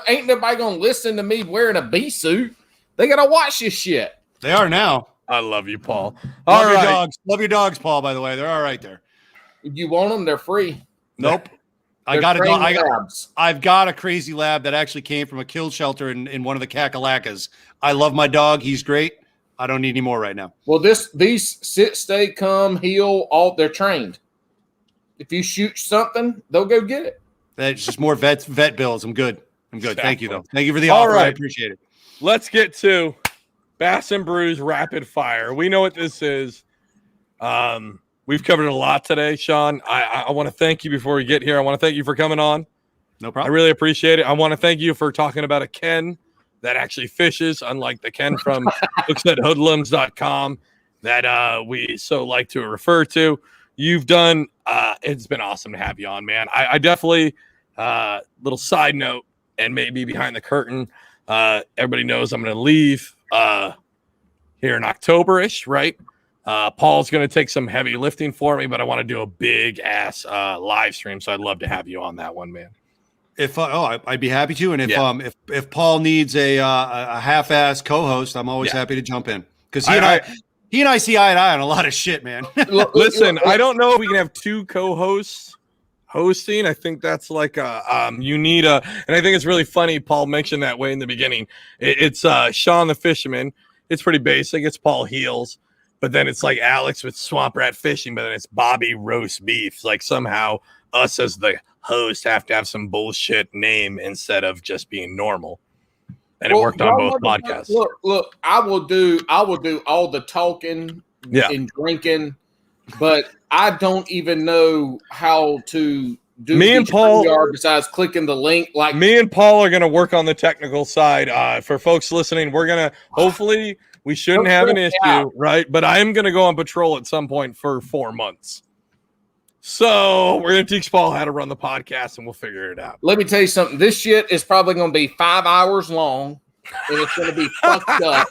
ain't nobody gonna listen to me wearing a bee suit. They gotta watch this shit. They are now. I love you, Paul. Love your dogs. Love your dogs, Paul. By the way, they're all right there. You want them? They're free. Nope. I've got a crazy lab that actually came from a kill shelter in one of the Kakalackas. I love my dog. He's great. I don't need any more right now. Well, these sit, stay, come, heal, all they're trained. If you shoot something, they'll go get it. That's just more vet bills. I'm good. Exactly. Thank you, though. Thank you for the offer. Right. I appreciate it. Let's get to Bass and Brews Rapid Fire. We know what this is. We've covered a lot today, Shawn. I want to thank you before we get here. I want to thank you for coming on. No problem. I really appreciate it. I want to thank you for talking about a Ken that actually fishes, unlike the Ken from booksathoodlums.com that we so like to refer to. You've done it's been awesome to have you on, man. I definitely little side note, and maybe behind the curtain, everybody knows I'm going to leave here in October-ish, right? Paul's going to take some heavy lifting for me, but I want to do a big ass live stream, so I'd love to have you on that one, man. I'd be happy to, and if Paul needs a half-ass co-host, I'm always happy to jump in, because he and I see eye to eye on a lot of shit, man. Listen, I don't know if we can have two co-hosts hosting. I think that's like you need and I think it's really funny. Paul mentioned that way in the beginning. It's Shawn the Fisherman. It's pretty basic. It's Paul Heels. But then it's like Alex with Swamp Rat Fishing, but then it's Bobby Roast Beef. It's like somehow us as the host have to have some bullshit name instead of just being normal. And it worked on both podcasts. Look, I will do all the talking and drinking, but I don't even know how to do me and Paul besides clicking the link. Like, me and Paul are going to work on the technical side. For folks listening, we're going to hopefully. We shouldn't have an issue, right? But I am going to go on patrol at some point for 4 months. So we're going to teach Paul how to run the podcast, and we'll figure it out. Let me tell you something. This shit is probably going to be 5 hours long, and it's going to be fucked up.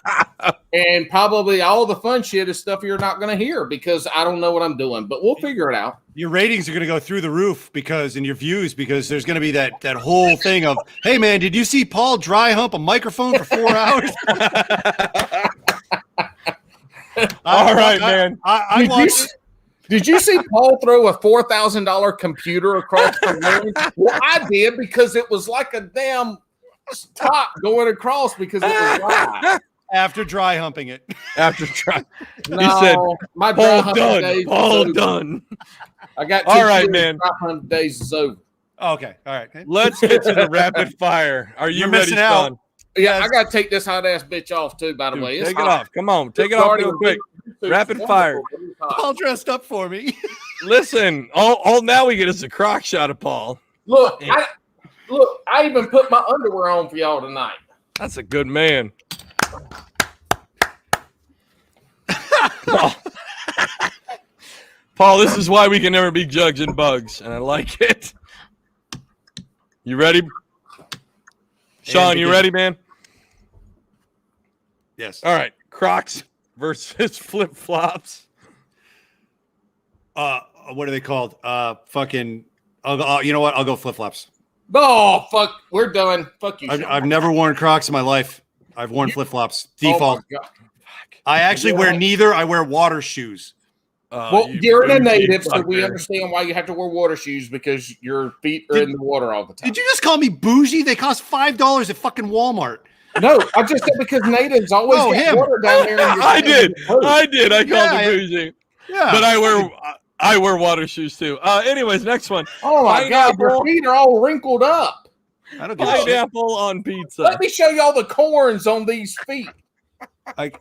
And probably all the fun shit is stuff you're not going to hear because I don't know what I'm doing. But we'll figure it out. Your ratings are going to go through the roof and your views, because there's going to be that whole thing of, hey, man, did you see Paul dry hump a microphone for 4 hours? All right, man. Did you see Paul throw a $4,000 computer across the room? Well, I did, because it was like a damn top going across because it was dry. After dry humping it. No, he said, my dry humping days Paul done. I got all right, man. Dry humping days is over. Okay, all right. Let's get to the rapid fire. Are you ready, Shawn? Yeah, I got to take this hot ass bitch off too, by the way. Take it off. Come on. Take it off real quick. Rapid fire. Paul dressed up for me. Listen, all now we get is a crock shot of Paul. Look, Look, I even put my underwear on for y'all tonight. That's a good man. Paul, this is why we can never be Jugs and Bugs, and I like it. You ready? Shawn, you ready, man? Yes. All right. Crocs versus flip-flops. What are they called? Fucking. You know what? I'll go flip-flops. Oh, fuck. We're done. Fuck you, I've never worn Crocs in my life. I've worn flip-flops. Default. Oh, my God. I actually wear neither. I wear water shoes. Well, you're a native, so we understand why you have to wear water shoes because your feet are in the water all the time. Did you just call me bougie? They cost $5 at fucking Walmart. No, I just said because natives always get water down there. I did. I called you bougie. Yeah. But I wear water shoes too. Anyways, next one. Oh my God, your feet are all wrinkled up. I don't give a shit. Pineapple on pizza. Let me show you all the corns on these feet. What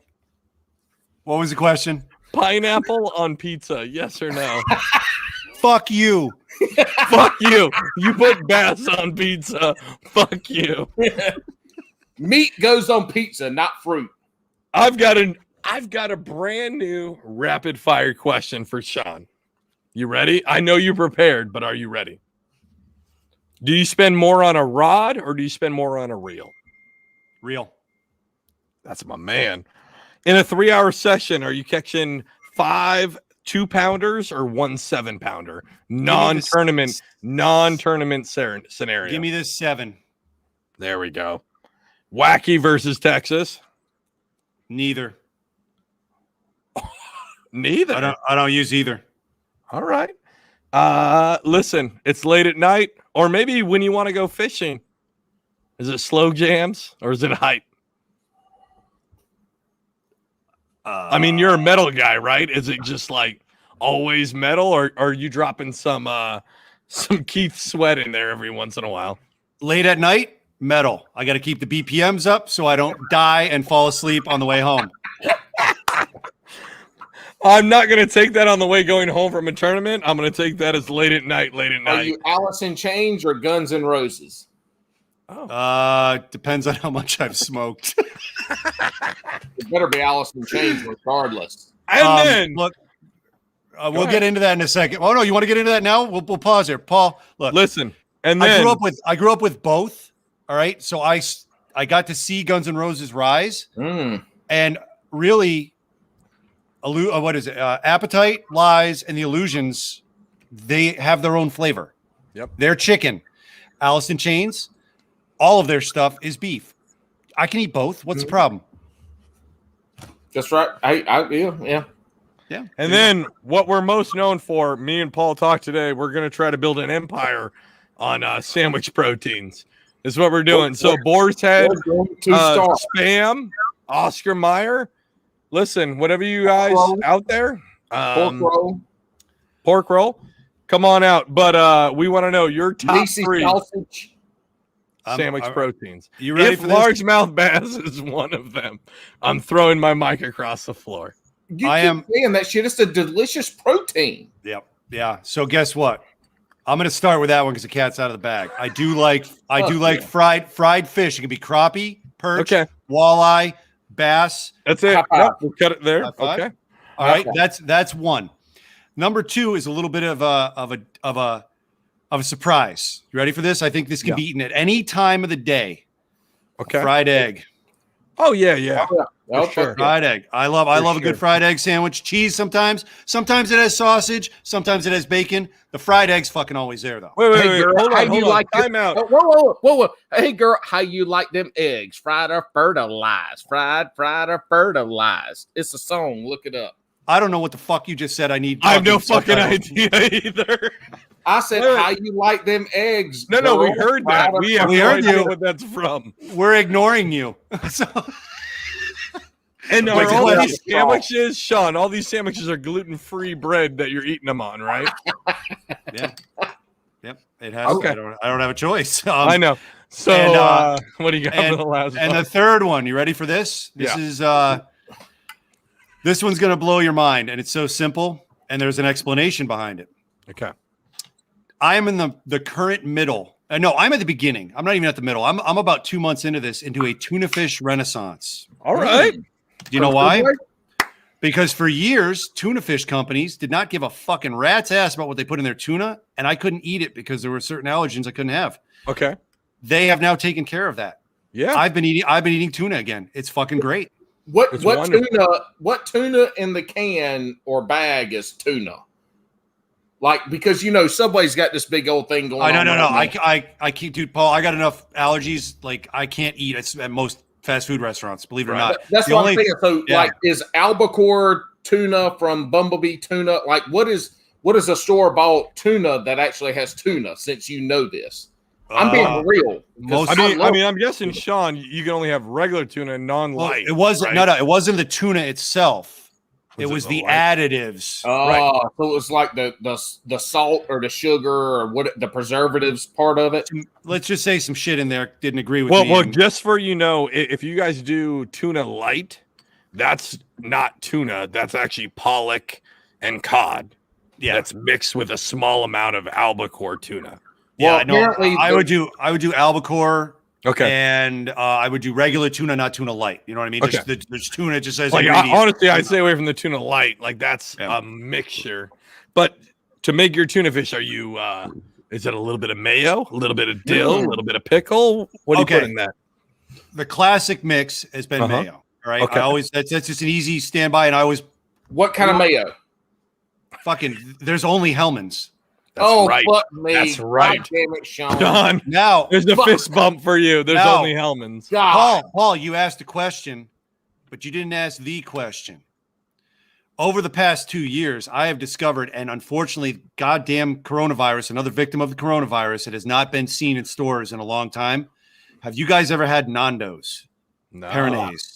was the question? Pineapple on pizza, yes or no? Fuck you. Fuck you. You put bass on pizza. Fuck you. Meat goes on pizza, not fruit. I've got a brand new rapid fire question for Shawn. You ready? I know you're prepared, but are you ready? Do you spend more on a rod or do you spend more on a reel? Reel. That's my man. In a 3-hour session, are you catching 5 2-pounders or 1 7-pounder? Non-tournament scenario. Give me this 7. There we go. Wacky versus Texas. Neither. Neither. I don't use either. All right. Listen, it's late at night, or maybe when you want to go fishing. Is it slow jams or is it hype? I mean, you're a metal guy, right? Is it just like always metal, or are you dropping some Keith Sweat in there every once in a while? Late at night, metal. I got to keep the BPMs up so I don't die and fall asleep on the way home. I'm not going to take that on the way going home from a tournament. I'm going to take that as late at night. Are you Alice in Chains or Guns N' Roses? Depends on how much I've smoked. It better be Alice in Chains regardless. And then look, we'll get into that in a second. Oh no, you want to get into that now? We'll pause here. Paul, look. Listen, and then I grew up with both. All right, so I got to see Guns N' Roses rise, and really, what is it? Appetite, Lies, and the Illusions. They have their own flavor. Yep, they're chicken. Alice in Chains, all of their stuff is beef. I can eat both. What's the problem? That's right. Yeah. And then what we're most known for, me and Paul talked today, we're going to try to build an empire on sandwich proteins. This is what we're doing. So Boar's Head, Spam, Oscar Mayer. Listen, whatever you guys out there. Pork roll. Come on out. But we want to know your top 3 sandwich proteins. You ready if for this? largemouth bass is one of them, I'm throwing my mic across the floor. I am saying that shit. It's a delicious protein. Yep. Yeah. So guess what? I'm going to start with that one because the cat's out of the bag. I do like fried fish. It can be crappie, perch, walleye, bass. That's it. Yep, we'll cut it there. Okay. All right. That's one. Number 2 is a little bit of a surprise. You ready for this? I think this can be eaten at any time of the day. Okay. Fried egg. Oh yeah. Sure. Fried egg. I love a good fried egg sandwich. Cheese sometimes. Sometimes it has sausage. Sometimes it has bacon. The fried egg's fucking always there though. Wait. Girl, hold on. Time out. Whoa. Hey girl, how you like them eggs? Fried or fertilized? Fried or fertilized? It's a song. Look it up. I don't know what the fuck you just said. I have no fucking idea either. I said, how you like them eggs? No, girl? we heard that. We have no idea what that's from. We're ignoring you. And are all these sandwiches, Shawn, all these sandwiches are gluten-free bread that you're eating them on, right? Yeah. Yep. It has. Okay. I don't have a choice. I know. So what do you got for the last one? And the third one, you ready for this? This is this one's going to blow your mind, and it's so simple, and there's an explanation behind it. Okay. I am in the current middle No, I'm at the beginning. I'm not even at the middle. I'm about 2 months into a tuna fish renaissance. All right. Do you know why? Because for years, tuna fish companies did not give a fucking rat's ass about what they put in their tuna, and I couldn't eat it because there were certain allergens I couldn't have. Okay. They have now taken care of that. Yeah. I've been eating tuna again. It's fucking great. What tuna in the can or bag is tuna? Like, because Subway's got this big old thing going on. No. I keep, dude, Paul, I got enough allergies. Like, I can't eat at most fast food restaurants, believe it or not. That's what I'm saying. So, like, is albacore tuna from Bumblebee Tuna? Like, what is a store-bought tuna that actually has tuna, since you know this? I'm being real. I'm guessing, Shawn, you can only have regular tuna and non-light. It wasn't, right? no, it wasn't the tuna itself. It was the additives. Oh, right. So it was like the salt or the sugar or the preservatives part of it. Let's just say some shit in there didn't agree with me. Well, just for if you guys do tuna light, that's not tuna. That's actually pollock and cod. Yeah, that's mixed with a small amount of albacore tuna. Yeah, I would do albacore. Okay. And I would do regular tuna, not tuna light. You know what I mean? Okay. There's tuna. It just says honestly, I'd stay away from the tuna light. Like, that's a mixture. But to make your tuna fish, are you? Is it a little bit of mayo, a little bit of dill, a little bit of pickle? What do you put in that? The classic mix has been mayo. All right. Okay. That's just an easy standby, and I always. What kind of mayo? Fucking. There's only Hellman's. That's right. Fuck me. That's right. God damn it, Shawn. John, now there's a fist bump for you. There's only Hellman's. Paul, you asked a question, but you didn't ask the question. Over the past 2 years, I have discovered, and unfortunately, goddamn coronavirus, another victim of the coronavirus, it has not been seen in stores in a long time. Have you guys ever had Nando's? No. Peronaise.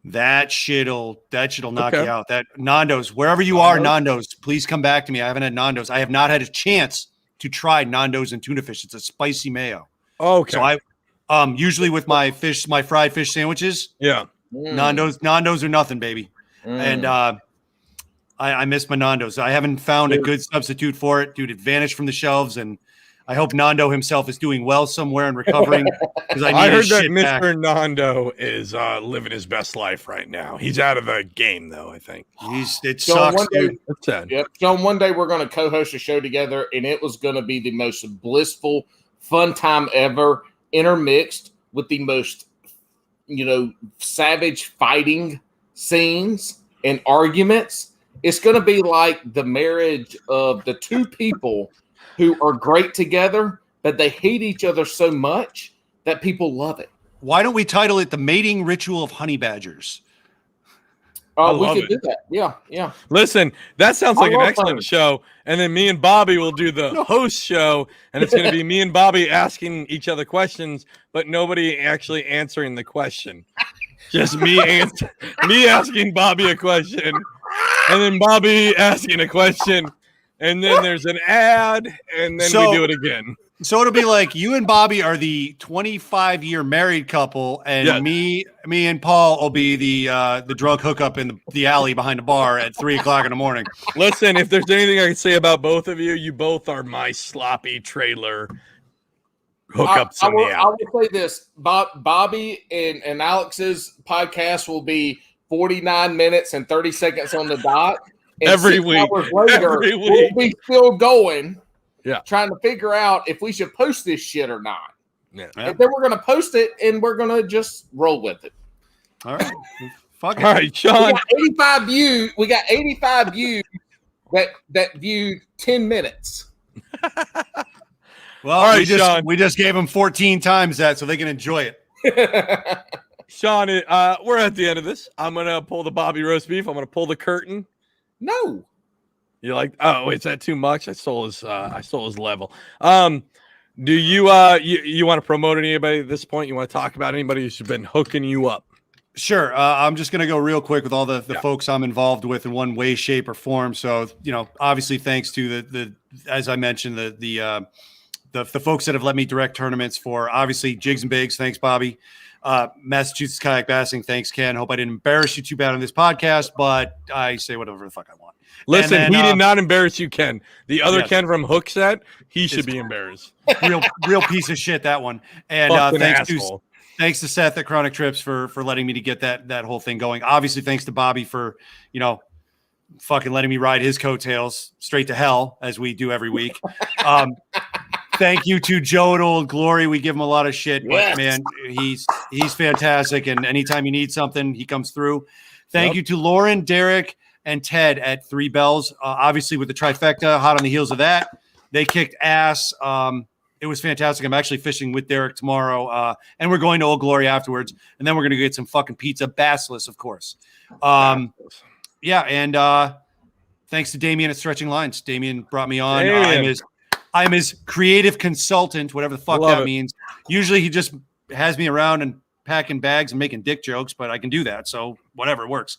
That shit'll knock you out. That Nando's, wherever you are, Nando's, please come back to me. I haven't had Nando's. I have not had a chance to try Nando's and tuna fish. It's a spicy mayo. Okay. So I usually with my fried fish sandwiches. Yeah. Nando's are nothing, baby. And I miss my Nando's. I haven't found a good substitute for it, dude. It vanished from the shelves, and I hope Nando himself is doing well somewhere and recovering. Because I heard that Mr. Nando is living his best life right now. He's out of the game, though, I think. It sucks, dude. That's sad. Yep. John, one day we're going to co-host a show together, and it was going to be the most blissful, fun time ever, intermixed with the most, savage fighting scenes and arguments. It's going to be like the marriage of the two people who are great together, but they hate each other so much that people love it. Why don't we title it The Mating Ritual of Honey Badgers? We could do that. Yeah. Listen, that sounds like an excellent show. And then me and Bobby will do the host show, and it's going to be me and Bobby asking each other questions, but nobody actually answering the question. Just me asking Bobby a question, and then Bobby asking a question. And then there's an ad, and then we do it again. So it'll be like you and Bobby are the 25-year married couple, and me and Paul will be the drunk hookup in the alley behind the bar at 3:00 in the morning. Listen, if there's anything I can say about both of you, you both are my sloppy trailer hookups in the alley. I will say this: Bobby and Alex's podcast will be 49 minutes and 30 seconds on the dot. And every week. Later, we'll be still going, trying to figure out if we should post this shit or not. Yeah. And then we're going to post it, and we're going to just roll with it. All right. Fuck it. All right, Shawn. We got 85 views that viewed 10 minutes. Well, all right, we just gave them 14 times that so they can enjoy it. Shawn, we're at the end of this. I'm going to pull the Bobby roast beef. I'm going to pull the curtain. No. You're like, oh, is that too much? I stole his level. Do you want to promote anybody at this point? You want to talk about anybody who's been hooking you up? Sure. I'm just going to go real quick with all the folks I'm involved with in one way, shape, or form. So, obviously thanks to the as I mentioned, the the folks that have let me direct tournaments for obviously Jigs and Bigs. Thanks, Bobby. Massachusetts Kayak Bassing. Thanks, Ken. Hope I didn't embarrass you too bad on this podcast, but I say whatever the fuck I want. Listen, then, he did not embarrass you, Ken. The other yes. Ken from Hookset, he should be embarrassed. Real piece of shit, that one. And thanks to Seth at Chronic Trips for letting me to get that whole thing going. Obviously, thanks to Bobby for, fucking letting me ride his coattails straight to hell as we do every week. Thank you to Joe at Old Glory. We give him a lot of shit, but man, he's fantastic. And anytime you need something, he comes through. Thank you to Lauren, Derek, and Ted at Three Bells. Obviously, with the trifecta, hot on the heels of that, they kicked ass. It was fantastic. I'm actually fishing with Derek tomorrow, and we're going to Old Glory afterwards. And then we're going to get some fucking pizza, bassless, of course. And thanks to Damien at Stretching Lines. Damien brought me on. I'm his creative consultant, whatever the fuck that means. Usually he just has me around and packing bags and making dick jokes, but I can do that. So whatever, it works.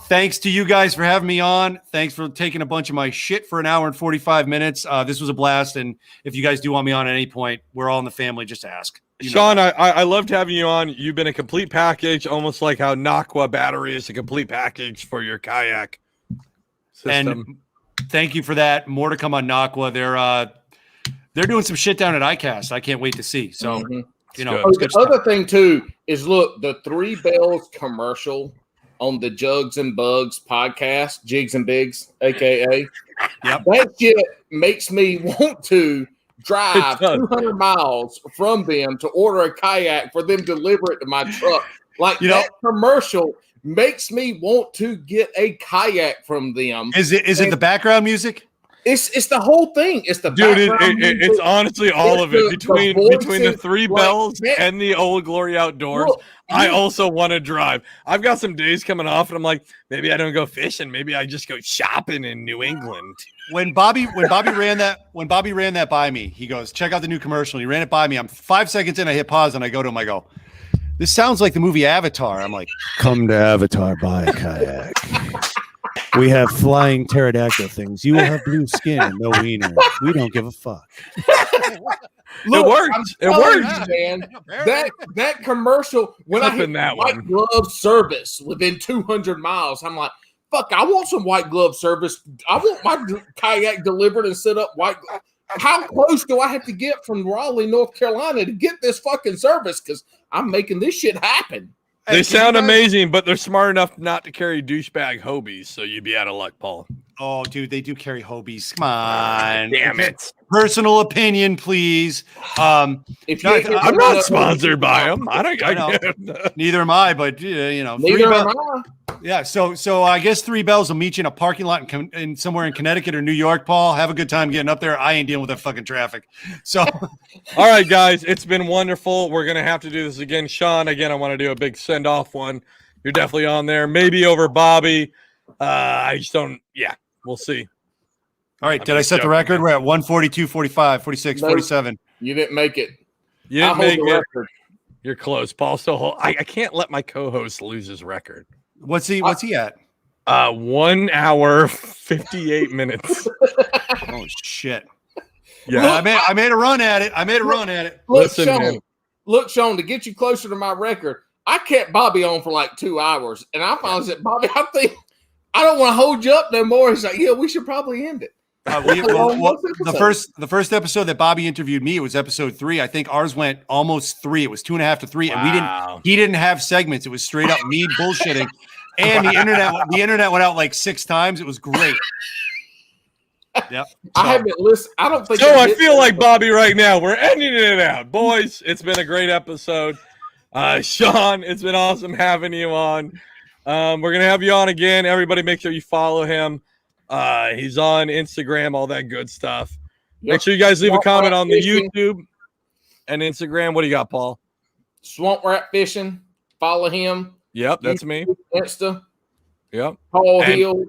Thanks to you guys for having me on. Thanks for taking a bunch of my shit for an hour and 45 minutes. This was a blast. And if you guys do want me on at any point, we're all in the family. Just ask. Shawn, I loved having you on. You've been a complete package, almost like how Naqua battery is a complete package for your kayak system. And thank you for that. More to come on Naqua. They're doing some shit down at ICAST. I can't wait to see. So, the other thing too is look, the Three Bells commercial on the Jugs and Bugs podcast, Jigs and Bigs, aka that shit makes me want to drive 200 miles from them to order a kayak for them to deliver it to my truck. Like that commercial makes me want to get a kayak from them. Is it the background music? It's the whole thing. It's the it's honestly all of it between the Three Bells and the Old Glory Outdoors. Look, I also want to drive. I've got some days coming off, and I'm like, maybe I don't go fishing. Maybe I just go shopping in New England. When Bobby ran that by me, he goes, check out the new commercial. He ran it by me. I'm 5 seconds in. I hit pause and I go to him. I go, this sounds like the movie Avatar. I'm like, come to Avatar, buy a kayak. We have flying pterodactyl things. You will have blue skin and no wiener. We don't give a fuck. Look, it worked. It worked, man. That commercial, when I hit that white glove service within 200 miles, I'm like, fuck, I want some white glove service. I want my kayak delivered and set up white glove. How close do I have to get from Raleigh, North Carolina to get this fucking service? Because I'm making this shit happen. They sound amazing, but they're smart enough not to carry douchebag Hobies, so you'd be out of luck, Paul. Oh, dude, they do carry Hobies. Come on. Damn it. Personal opinion, please. I'm not sponsored by them. I don't. Neither am I, but neither am I. Yeah, so I guess Three Bells will meet you in a parking lot in somewhere in Connecticut or New York, Paul. Have a good time getting up there. I ain't dealing with that fucking traffic. So, all right, guys, it's been wonderful. We're gonna have to do this again, Shawn. Again, I want to do a big send off one. You're definitely on there. Maybe over Bobby. I just don't. Yeah, we'll see. All right, did I set the record? We're at 142, 45, 46, 47. You didn't make it. You didn't make it. You're close, Paul. So I can't let my co-host lose his record. What's he at? 1 hour 58 minutes. Oh shit! Yeah, look, I made a run at it. Look, Shawn, to get you closer to my record, I kept Bobby on for like 2 hours, and I finally said, Bobby, I think I don't want to hold you up no more. He's like, yeah, we should probably end it. The first episode that Bobby interviewed me, it was episode 3. I think ours went almost 3. It was 2.5 to 3, and he didn't have segments. It was straight up me bullshitting, and the internet went out like 6 times. It was great. Yep. I haven't listened. I don't think. So I feel like Bobby right now. We're ending it out, boys. It's been a great episode. Shawn, it's been awesome having you on. We're gonna have you on again. Everybody, make sure you follow him. He's on Instagram, all that good stuff. Yep. Make sure you guys leave a comment on the YouTube and Instagram. What do you got, Paul? Swamp Rat Fishing. Follow him. Yep, that's me. Insta. Yep. Paul Hill.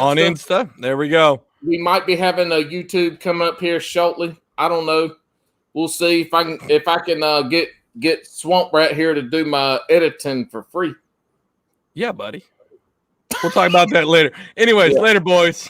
On Insta. There we go. We might be having a YouTube coming up here shortly. I don't know. We'll see if I can get Swamp Rat here to do my editing for free. Yeah, buddy. We'll talk about that later. Anyways, later, boys.